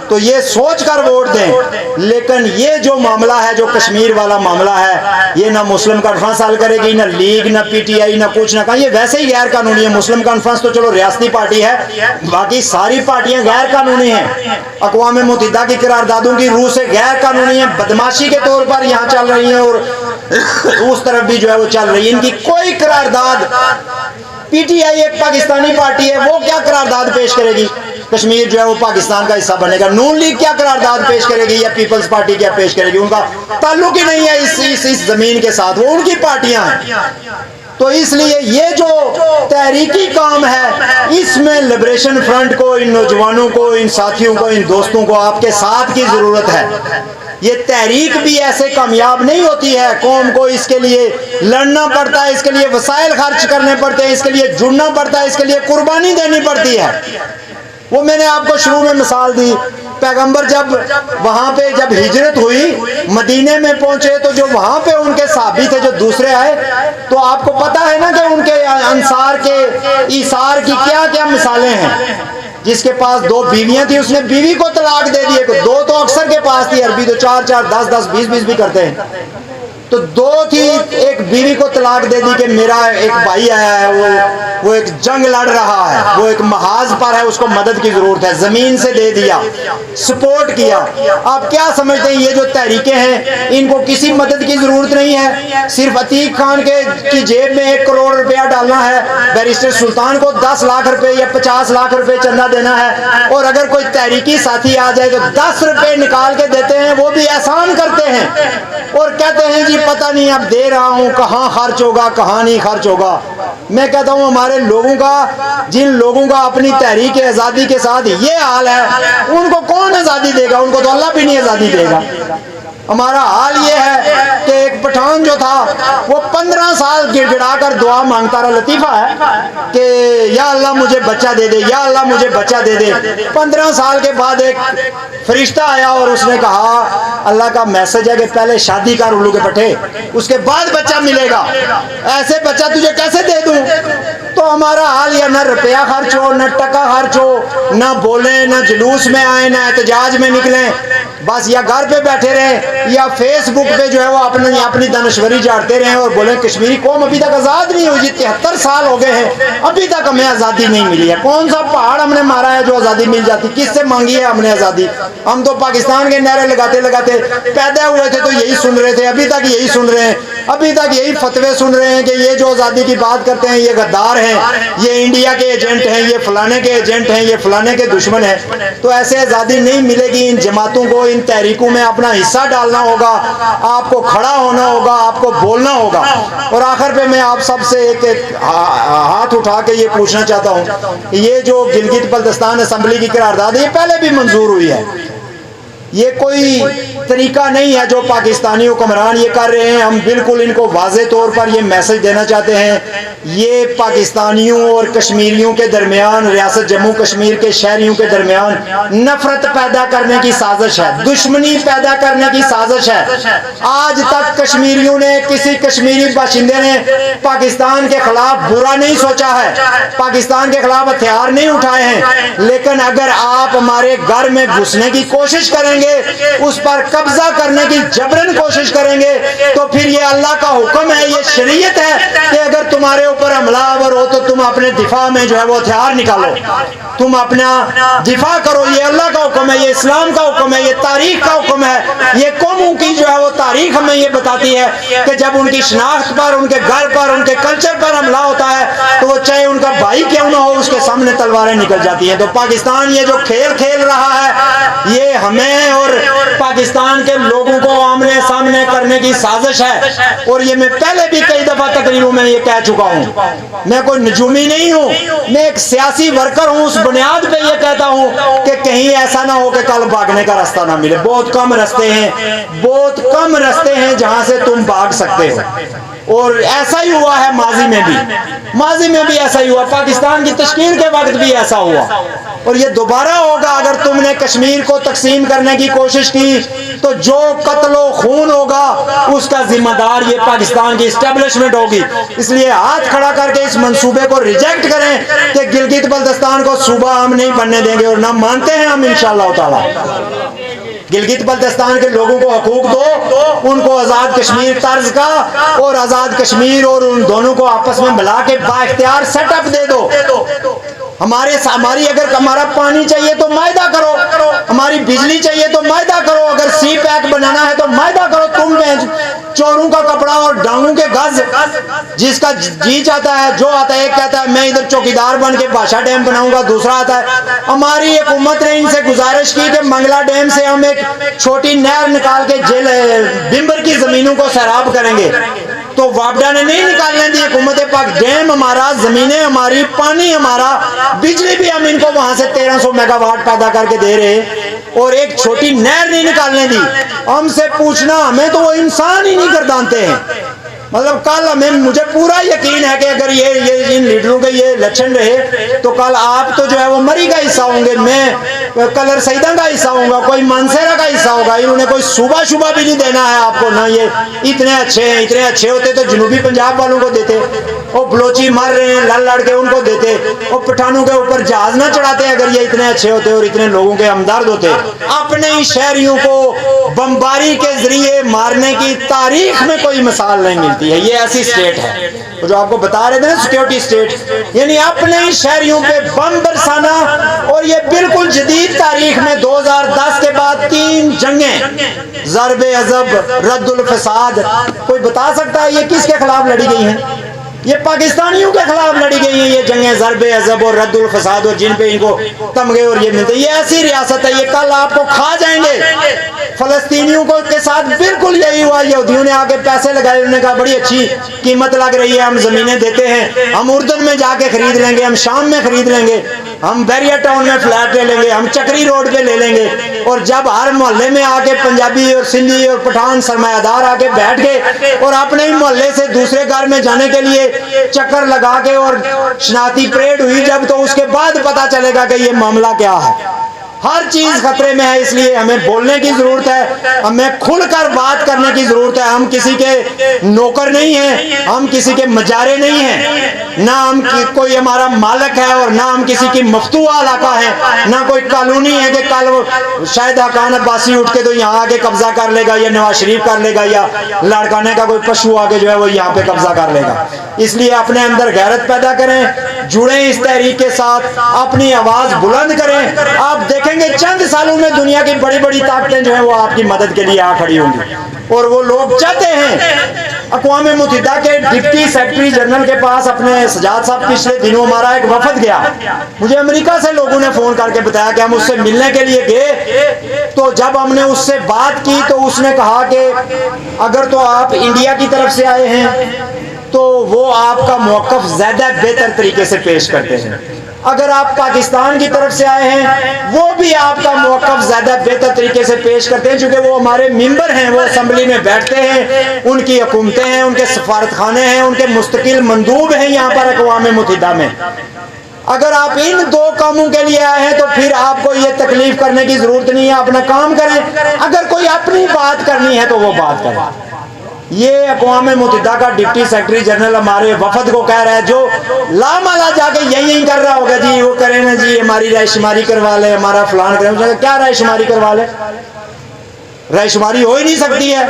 تو یہ سوچ کر ووٹ دیں. لیکن یہ جو معاملہ ہے، جو کشمیر والا معاملہ ہے، یہ نہ مسلم کانفرنس حل کرے گی، نہ لیگ، نہ پی ٹی آئی، نہ کچھ نہ کہا. یہ ویسے ہی غیر قانونی ہے. مسلم کانفرنس تو چلو ریاستی پارٹی ہے، باقی ساری پارٹیاں غیر قانونی ہیں. اقوام متحدہ کی قراردادوں کی روح سے غیر قانونی ہیں، بدماشی کے طور پر یہاں چل رہی ہیں اور اس طرف بھی جو ہے وہ چل رہی ہے. ان کی کوئی قرارداد، پی ٹی آئی ایک پاکستانی پارٹی ہے، وہ کیا قرارداد پیش کرے گی؟ کشمیر جو ہے وہ پاکستان کا حصہ بنے گا. نون لیگ کیا قرارداد پیش کرے گی یا پیپلز پارٹی کیا پیش کرے گی؟ ان کا تعلق ہی نہیں ہے اس زمین کے ساتھ. وہ ان کی پارٹیاں ہیں. تو اس لیے یہ جو تحریکی کام ہے، اس میں لبریشن فرنٹ کو، ان نوجوانوں کو، ان ساتھیوں کو، ان دوستوں کو آپ کے ساتھ کی ضرورت ہے. یہ تحریک بھی ایسے کامیاب نہیں ہوتی ہے. قوم کو اس کے لیے لڑنا پڑتا ہے، اس کے لیے وسائل خرچ کرنے پڑتے ہیں، اس کے لیے جڑنا پڑتا ہے، اس کے لیے قربانی دینی پڑتی ہے. وہ میں نے آپ کو شروع میں مثال دی. پیغمبر جب وہاں پہ جب ہجرت ہوئی، مدینے میں پہنچے، تو جو وہاں پہ ان کے صحابی تھے جو دوسرے آئے، تو آپ کو پتا ہے نا کہ ان کے انصار کے ایثار کی کیا کیا مثالیں ہیں. جس کے پاس 2 بیویاں تھیں، اس نے بیوی کو طلاق دے دیے. 2 تو اکثر کے پاس تھی، عربی تو 4 4 10 10 20 20 بھی کرتے ہیں. تو 2 تھی، ایک بیوی کو طلاق دے دی کہ میرا ایک بھائی آیا ہے، وہ ایک جنگ لڑ رہا ہے، وہ ایک محاذ پر ہے، اس کو مدد کی ضرورت ہے. زمین سے دے دیا، سپورٹ کیا. آپ کیا سمجھتے ہیں یہ جو تحریکیں ہیں، ان کو کسی مدد کی ضرورت نہیں ہے؟ صرف عتیق خان کی جیب میں 1 کروڑ روپیہ ڈالنا ہے، بیرسٹر سلطان کو 10 لاکھ روپے یا 50 لاکھ روپے چندہ دینا ہے، اور اگر کوئی تحریکی ساتھی آ جائے تو 10 روپے نکال کے دیتے ہیں. وہ بھی احسان کرتے ہیں اور کہتے ہیں جی پتہ نہیں اب دے رہا ہوں، کہاں خرچ ہوگا کہاں نہیں خرچ ہوگا. میں کہتا ہوں ہمارے لوگوں کا، جن لوگوں کا اپنی تحریک آزادی کے ساتھ یہ حال ہے، ان کو کون آزادی دے گا؟ ان کو تو اللہ بھی نہیں آزادی دے گا. ہمارا حال یہ ہے کہ ایک پٹھان جو تھا وہ 15 سال گڑ گڑا کر دعا مانگتا رہا. لطیفہ ہے کہ یا اللہ مجھے بچہ دے دے، یا اللہ مجھے بچہ دے دے. 15 سال کے بعد ایک فرشتہ آیا اور اس نے کہا اللہ کا میسج ہے کہ پہلے شادی کر الو کے پٹھے، اس کے بعد بچہ ملے گا. ایسے بچہ تجھے کیسے دے دوں؟ تو ہمارا حال یہ، نہ روپیہ خرچ ہو، نہ ٹکا خرچ ہو، نہ بولیں، نہ جلوس میں آئیں، نہ احتجاج میں نکلیں. بس یا گھر پہ بیٹھے رہیں یا فیس بک پہ جو ہے وہ اپنی دانشوری جاڑتے رہیں اور بولیں کشمیری قوم ابھی تک آزاد نہیں ہوئی. 73 سال ہو گئے ہیں، ابھی تک ہمیں آزادی نہیں ملی ہے. کون سا پہاڑ ہم نے مارا ہے جو آزادی مل جاتی؟ کس سے مانگی ہے ہم نے آزادی؟ ہم تو پاکستان کے نعرے لگاتے لگاتے پیدا ہوئے تھے تو یہی سن رہے تھے، ابھی تک یہی سن رہے ہیں، ابھی تک یہی فتوے سن رہے ہیں کہ یہ جو آزادی کی بات کرتے ہیں یہ غدار ہیں، یہ انڈیا کے ایجنٹ ہیں، یہ فلانے کے ایجنٹ ہیں، یہ فلانے کے دشمن ہیں. تو ایسے آزادی نہیں ملے گی. ان جماعتوں کو، ان تحریکوں میں اپنا حصہ ڈالنا ہوگا، آپ کو کھڑا ہونا ہوگا، آپ کو بولنا ہوگا. اور آخر پہ میں آپ سب سے ایک ہاتھ اٹھا کے یہ پوچھنا چاہتا ہوں کہ یہ جو گلگت بلتستان اسمبلی کی قرارداد ہے یہ پہلے بھی منظور ہوئی ہے. یہ کوئی طریقہ نہیں ہے جو پاکستانی حکمران یہ کر رہے ہیں. ہم بالکل ان کو واضح طور پر یہ میسج دینا چاہتے ہیں، یہ پاکستانیوں اور کشمیریوں کے درمیان، ریاست جموں کشمیر کے شہریوں کے درمیان نفرت پیدا کرنے کی سازش ہے، دشمنی پیدا کرنے کی سازش ہے. آج تک کشمیریوں نے، کسی کشمیری باشندے نے پاکستان کے خلاف برا نہیں سوچا ہے، پاکستان کے خلاف ہتھیار نہیں اٹھائے ہیں. لیکن اگر آپ ہمارے گھر میں گھسنے کی کوشش کریں گے، اس پر قبضہ کرنے کی جبرن کوشش کریں گے تو پھر یہ اللہ کا حکم ہے، یہ شریعت ہے کہ اگر تمہارے اوپر حملہ آور ہو تو تم اپنے دفاع میں جو ہے وہ ہتھیار نکالو، تم اپنا دفاع کرو۔ یہ اللہ کا حکم ہے، یہ اسلام کا حکم ہے، یہ تاریخ کا حکم ہے۔ یہ قوموں کی جو ہے وہ تاریخ ہمیں یہ بتاتی ہے کہ جب ان کی شناخت پر، ان کے گھر پر، ان کے کلچر پر حملہ ہوتا ہے تو وہ چاہے ان کا بھائی کیوں نہ ہو، اس کے سامنے تلواریں نکل جاتی ہیں۔ تو پاکستان یہ جو کھیل کھیل رہا ہے، یہ ہمیں اور پاکستان کے لوگوں کو آمنے سامنے کرنے کی سازش ہے، اور یہ میں پہلے بھی کئی دفعہ تقریروں میں یہ کہہ چکا ہوں۔ میں کوئی نجومی نہیں ہوں، میں ایک سیاسی ورکر ہوں۔ اس بنیاد پہ یہ کہتا ہوں کہ کہیں ایسا نہ ہو کہ کل بھاگنے کا راستہ نہ ملے۔ بہت کم راستے ہیں، بہت کم راستے ہیں جہاں سے تم بھاگ سکتے ہو، اور ایسا ہی ہوا ہے ماضی میں بھی، ماضی میں بھی ایسا ہی ہوا، پاکستان کی تشکیل کے وقت بھی ایسا ہوا، اور یہ دوبارہ ہوگا۔ اگر تم نے کشمیر کو تقسیم کرنے کی کوشش کی تو جو قتل و خون ہوگا اس کا ذمہ دار یہ پاکستان کی اسٹیبلشمنٹ ہوگی۔ اس لیے ہاتھ کھڑا کر کے اس منصوبے کو ریجیکٹ کریں کہ گلگت بلتستان کو صوبہ ہم نہیں بننے دیں گے، اور نہ مانتے ہیں ہم انشاءاللہ تعالی۔ گلگت بلتستان کے لوگوں کو حقوق دو، ان کو آزاد کشمیر طرز کا اور آزاد کشمیر اور ان دونوں کو آپس میں ملا کے با اختیار سیٹ اپ دے دو۔ ہماری اگر ہمارا پانی چاہیے تو معاہدہ کرو، ہماری بجلی چاہیے تو معاہدہ کرو، اگر سی پیک بنانا ہے تو معاہدہ کرو۔ تم چوروں کا کپڑا اور ڈانگوں کے گز، جس کا جی چاہتا ہے، جو آتا ہے، ایک کہتا ہے میں ادھر چوکیدار بن کے بادشاہ ڈیم بناؤں گا، دوسرا آتا ہے۔ ہماری حکومت نے ان سے گزارش کی کہ منگلا ڈیم سے ہم ایک چھوٹی نہر نکال کے بمبر کی زمینوں کو سیراب کریں گے، تو وابڈا نے نہیں نکالنے دی حکومت پاک۔ ڈیم ہمارا، زمینیں ہماری، پانی ہمارا، بجلی بھی ہم ان کو وہاں سے 1300 میگا واٹ پیدا کر کے دے رہے، اور ایک چھوٹی نہر نہیں نکالنے دی۔ ہم سے پوچھنا، ہمیں تو وہ انسان ہی نہیں گردانتے ہیں۔ مطلب کل مجھے پورا یقین ہے کہ اگر یہ ان لیڈروں کے یہ لچن رہے تو کل آپ تو جو ہے وہ مری کا حصہ ہوں گے، میں کلر سیدہ کا حصہ ہوں گا، کوئی منصیرہ کا حصہ ہوگا۔ انہوں نے کوئی صوبہ شبہ بھی نہیں دینا ہے آپ کو، نہ یہ اتنے اچھے ہیں۔ اتنے اچھے ہوتے تو جنوبی پنجاب والوں کو دیتے، وہ بلوچی مر رہے ہیں لڑ لڑ کے ان کو دیتے، وہ پٹھانوں کے اوپر جہاز نہ چڑھاتے اگر یہ اتنے اچھے ہوتے اور اتنے لوگوں کے ہمدرد ہوتے۔ اپنے ہی شہریوں کو بمباری کے ذریعے مارنے کی تاریخ میں کوئی مثال نہیں ملتی ہے۔ یہ ایسی سٹیٹ ہے جو آپ کو بتا رہے تھے، سیکیورٹی سٹیٹ، یعنی اپنے ہی شہریوں پہ بم برسانا۔ اور یہ بالکل جدید تاریخ میں 2010 کے بعد 3 جنگیں، ضرب عضب، رد الفساد، کوئی بتا سکتا ہے یہ کس کے خلاف لڑی گئی ہیں؟ یہ پاکستانیوں کے خلاف لڑی گئی ہیں یہ جنگیں، ضرب عضب اور رد الفساد، اور جن پہ ان کو تمغے اور یہ ملتے۔ یہ ایسی ریاست ہے، یہ کل آپ کو کھا جائیں گے۔ فلسطینیوں کو کے ساتھ بالکل یہی ہوا، یہودیوں نے آگے پیسے لگائے، انہوں نے کہا بڑی اچھی قیمت لگ رہی ہے، ہم زمینیں دیتے ہیں، ہم اردن میں جا کے خرید لیں گے، ہم شام میں خرید لیں گے، ہم بیریا ٹاؤن میں فلیٹ لے لیں گے، ہم چکری روڈ پہ لے لیں گے۔ اور جب ہر محلے میں آ کے پنجابی اور سندھی اور پٹھان سرمایہ دار آ کے بیٹھ گئے اور اپنے ہی محلے سے دوسرے گھر میں جانے کے لیے چکر لگا کے اور شناختی پریڈ ہوئی جب، تو اس کے بعد پتا چلے گا کہ یہ معاملہ کیا ہے۔ ہر چیز خطرے میں ہے، اس لیے ہمیں بولنے کی ضرورت ہے، ہمیں کھل کر بات کرنے کی ضرورت ہے۔ ہم کسی کے نوکر نہیں ہیں، ہم کسی کے مجارے نہیں ہیں، نہ ہم کوئی ہمارا مالک ہے اور نہ ہم کسی کی مفتوحہ علاقہ ہے، نہ کوئی قانونی ہے کہ کل شاید حقان عباسی اٹھ کے تو یہاں آگے قبضہ کر لے گا، یا نواز شریف کر لے گا، یا لاڑکانے کا کوئی پشو آگے جو ہے وہ یہاں پہ قبضہ کر لے گا۔ اس لیے اپنے اندر غیرت پیدا کریں، جڑیں اس تحریک کے ساتھ، اپنی آواز بلند کریں۔ آپ دیکھیں گے چند سالوں میں دنیا کی بڑی بڑی طاقتیں جو ہیں وہ آپ کی مدد کے لیے آ کھڑی ہوں گی، اور وہ لوگ چاہتے ہیں۔ اقوام متحدہ کے ڈپٹی سیکرٹری جنرل کے پاس اپنے سجاد صاحب پچھلے دنوں ہمارا ایک وفد گیا، مجھے امریکہ سے لوگوں نے فون کر کے بتایا کہ ہم اس سے ملنے کے لیے گئے، تو جب ہم نے اس سے بات کی تو اس نے کہا کہ اگر تو آپ انڈیا کی طرف سے آئے ہیں تو وہ آپ کا موقف زیادہ بہتر طریقے سے پیش کرتے ہیں، اگر آپ پاکستان کی طرف سے آئے ہیں وہ بھی آپ کا موقف زیادہ بہتر طریقے سے پیش کرتے ہیں، چونکہ وہ ہمارے ممبر ہیں، وہ اسمبلی میں بیٹھتے ہیں، ان کی حکومتیں ہیں، ان کے سفارت خانے ہیں، ان کے مستقل مندوب ہیں یہاں پر اقوام متحدہ میں۔ اگر آپ ان 2 کاموں کے لیے آئے ہیں تو پھر آپ کو یہ تکلیف کرنے کی ضرورت نہیں ہے، اپنا کام کریں۔ اگر کوئی اپنی بات کرنی ہے تو وہ بات کریں۔ یہ اقوام متحدہ کا ڈپٹی سیکرٹری جنرل ہمارے وفد کو کہہ رہا ہے، جو لامالا جا کے یہی کر رہا ہوگا، جی وہ کریں نا جی ہماری رائے شماری کروا لے، ہمارا فلان کریں، کیا رائے شماری کروا لے؟ رائے شماری ہو ہی نہیں سکتی ہے،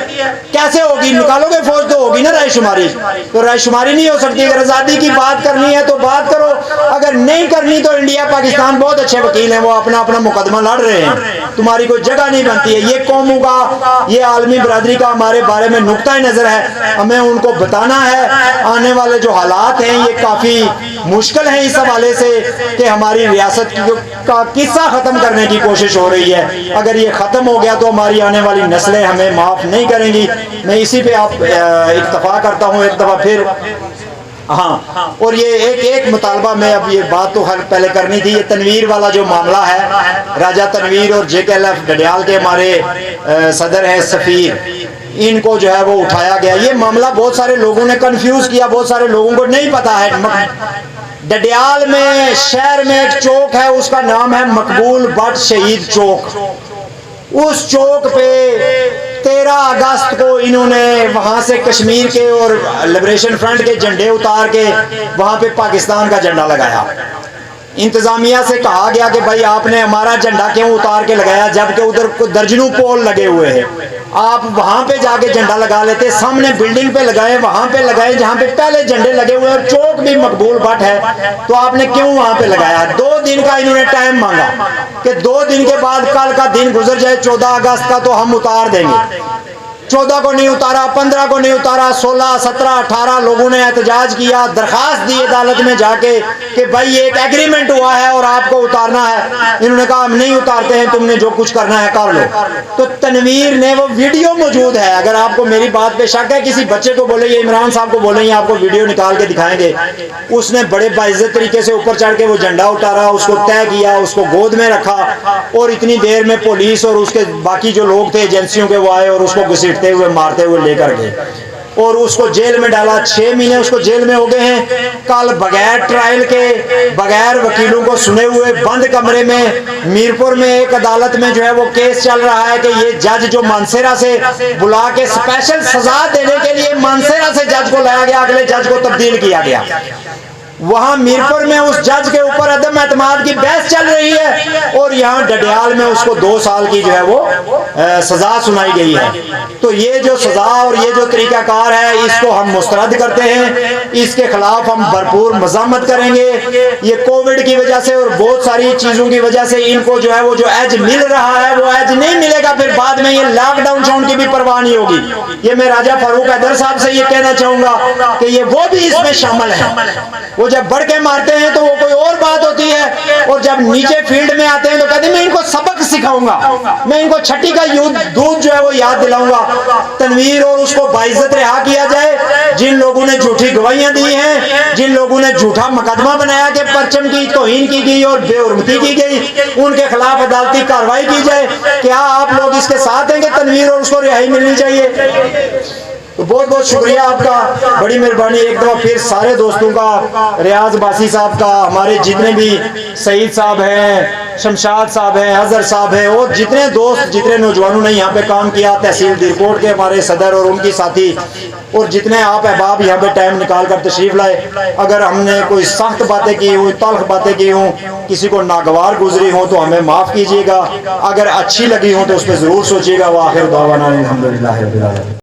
کیسے ہوگی؟ نکالو گے فوج تو ہوگی نا رائے شماری، تو رائے شماری نہیں ہو سکتی۔ اگر آزادی کی بات کرنی ہے تو بات کرو، اگر نہیں کرنی تو انڈیا پاکستان بہت اچھے وکیل ہیں، وہ اپنا اپنا مقدمہ لڑ رہے ہیں، تمہاری کوئی جگہ نہیں بنتی ہے۔ یہ قوموں کا، یہ عالمی برادری کا ہمارے بارے میں نقطہ نظر ہے، ہمیں ان کو بتانا ہے۔ آنے والے جو حالات ہیں یہ کافی مشکل ہیں اس حوالے سے کہ ہماری ریاست کا قصہ ختم کرنے کی کوشش ہو رہی ہے۔ اگر یہ ختم ہو گیا تو ہماری آنے والی نسلیں ہمیں معاف نہیں کریں گی۔ میں اسی پہ آپ اکتفا کرتا ہوں ایک دفعہ پھر۔ ہاں، اور یہ ایک مطالبہ میں اب یہ بات تو پہلے کرنی تھی، یہ تنویر والا جو معاملہ ہے، راجہ تنویر اور جے کے ایل ایف ڈڈیال کے ہمارے صدر ہیں سفیر، ان کو جو ہے وہ اٹھایا گیا۔ یہ معاملہ بہت سارے لوگوں نے کنفیوز کیا، بہت سارے لوگوں کو نہیں پتا ہے۔ ڈڈیال میں شہر میں ایک چوک ہے، اس کا نام ہے مقبول بٹ شہید چوک۔ اس چوک پہ 13 اگست کو انہوں نے وہاں سے کشمیر کے اور لبریشن فرنٹ کے جھنڈے اتار کے وہاں پہ پاکستان کا جھنڈا لگایا۔ انتظامیہ سے کہا گیا کہ بھائی آپ نے ہمارا جھنڈا کیوں اتار کے لگایا جبکہ ادھر درجنوں پول لگے ہوئے ہیں؟ آپ وہاں پہ جا کے جھنڈا لگا لیتے، سامنے بلڈنگ پہ لگائے، وہاں پہ لگائے جہاں پہ پہلے جھنڈے لگے ہوئے، اور چوک بھی مقبول بٹ ہے، تو آپ نے کیوں وہاں پہ لگایا؟ 2 دن کا انہوں نے ٹائم مانگا کہ 2 دن کے بعد کل کا دن گزر جائے 14 اگست کا تو ہم اتار دیں گے۔ 14 کو نہیں اتارا، 15 کو نہیں اتارا، 16، 17، 18 لوگوں نے احتجاج کیا، درخواست دی عدالت میں جا کے کہ بھائی ایک ایگریمنٹ ہوا ہے اور آپ کو اتارنا ہے۔ انہوں نے کہا ہم نہیں اتارتے ہیں، تم نے جو کچھ کرنا ہے کر لو۔ تو تنویر نے، وہ ویڈیو موجود ہے، اگر آپ کو میری بات پہ شک ہے کسی بچے کو بولے، یہ عمران صاحب کو بولیں، یہ آپ کو ویڈیو نکال کے دکھائیں گے، اس نے بڑے باعزت طریقے سے اوپر چڑھ کے وہ جھنڈا اتارا، اس کو طے کیا، اس کو گود میں رکھا، اور اتنی دیر میں پولیس اور اس کے باقی جو لوگ تھے ایجنسیوں کے وہ آئے اور اس کو گھسیٹتے ہوئے مارتے ہوئے لے کر گئے اور اس کو جیل میں ڈالا۔ 6 مہینے اس کو جیل میں ہو گئے ہیں۔ کل بغیر ٹرائل کے، بغیر وکیلوں کو سنے ہوئے، بند کمرے میں میرپور میں ایک عدالت میں جو ہے وہ کیس چل رہا ہے کہ یہ جج جو مانسیرا سے بلا کے اسپیشل سزا دینے کے لیے مانسیرا سے جج کو لایا گیا، اگلے جج کو تبدیل کیا گیا۔ وہاں میرپور میں اس جج کے اوپر عدم اعتماد کی بحث چل رہی ہے، اور یہاں ڈڈیال میں اس کو 2 سال کی جو ہے وہ سزا سنائی گئی ہے۔ تو یہ جو سزا اور یہ جو طریقہ کار ہے اس کو ہم مسترد کرتے ہیں، اس کے خلاف ہم بھرپور مذمت کریں گے۔ یہ کووڈ کی وجہ سے اور بہت ساری چیزوں کی وجہ سے ان کو جو ہے وہ جو ایج مل رہا ہے وہ ایج نہیں ملے گا، پھر بعد میں یہ لاک ڈاؤن شاؤن کی بھی پرواہ نہیں ہوگی۔ یہ میں راجہ فاروق حیدر صاحب سے یہ کہنا چاہوں گا کہ یہ وہ بھی اس میں شامل ہیں۔ وہ جب بڑھ کے مارتے ہیں تو وہ کوئی اور بات ہوتی ہے، اور جب نیچے فیلڈ میں آتے ہیں تو کہتے ہیں میں ان کو سبق سکھاؤں گا، میں ان کو چھٹی کا دودھ جو ہے وہ یاد دلاؤں گا۔ تنویر اور اس کو باعزت رہا کیا جائے۔ جن لوگوں نے جھوٹی گواہیاں دی ہیں، جن لوگوں نے جھوٹا مقدمہ بنایا کہ پرچم کی توہین کی گئی اور بے حرمتی کی گئی، ان کے خلاف عدالتی کارروائی کی جائے۔ کیا آپ لوگ اس کے ساتھ ہیں کہ تنویر اور اس کو رہائی ملنی چاہیے؟ تو بہت بہت شکریہ آپ کا، بڑی مہربانی۔ ایک دفعہ پھر سارے دوستوں کا، ریاض باسی صاحب کا، ہمارے جتنے بھی سعید صاحب ہیں، شمشاد صاحب ہیں، اظہر صاحب ہیں، اور جتنے دوست، جتنے نوجوانوں نے یہاں پہ کام کیا، تحصیل دیرکوٹ کے ہمارے صدر اور ان کی ساتھی، اور جتنے آپ احباب یہاں پہ ٹائم نکال کر تشریف لائے۔ اگر ہم نے کوئی سخت باتیں کی ہوں، تلخ باتیں کی ہوں، کسی کو ناگوار گزری ہوں تو ہمیں معاف کیجیے گا، اگر اچھی لگی ہوں تو اس پہ ضرور سوچیے گا۔ وآخر دعوانا الحمدللہ رب العالمین۔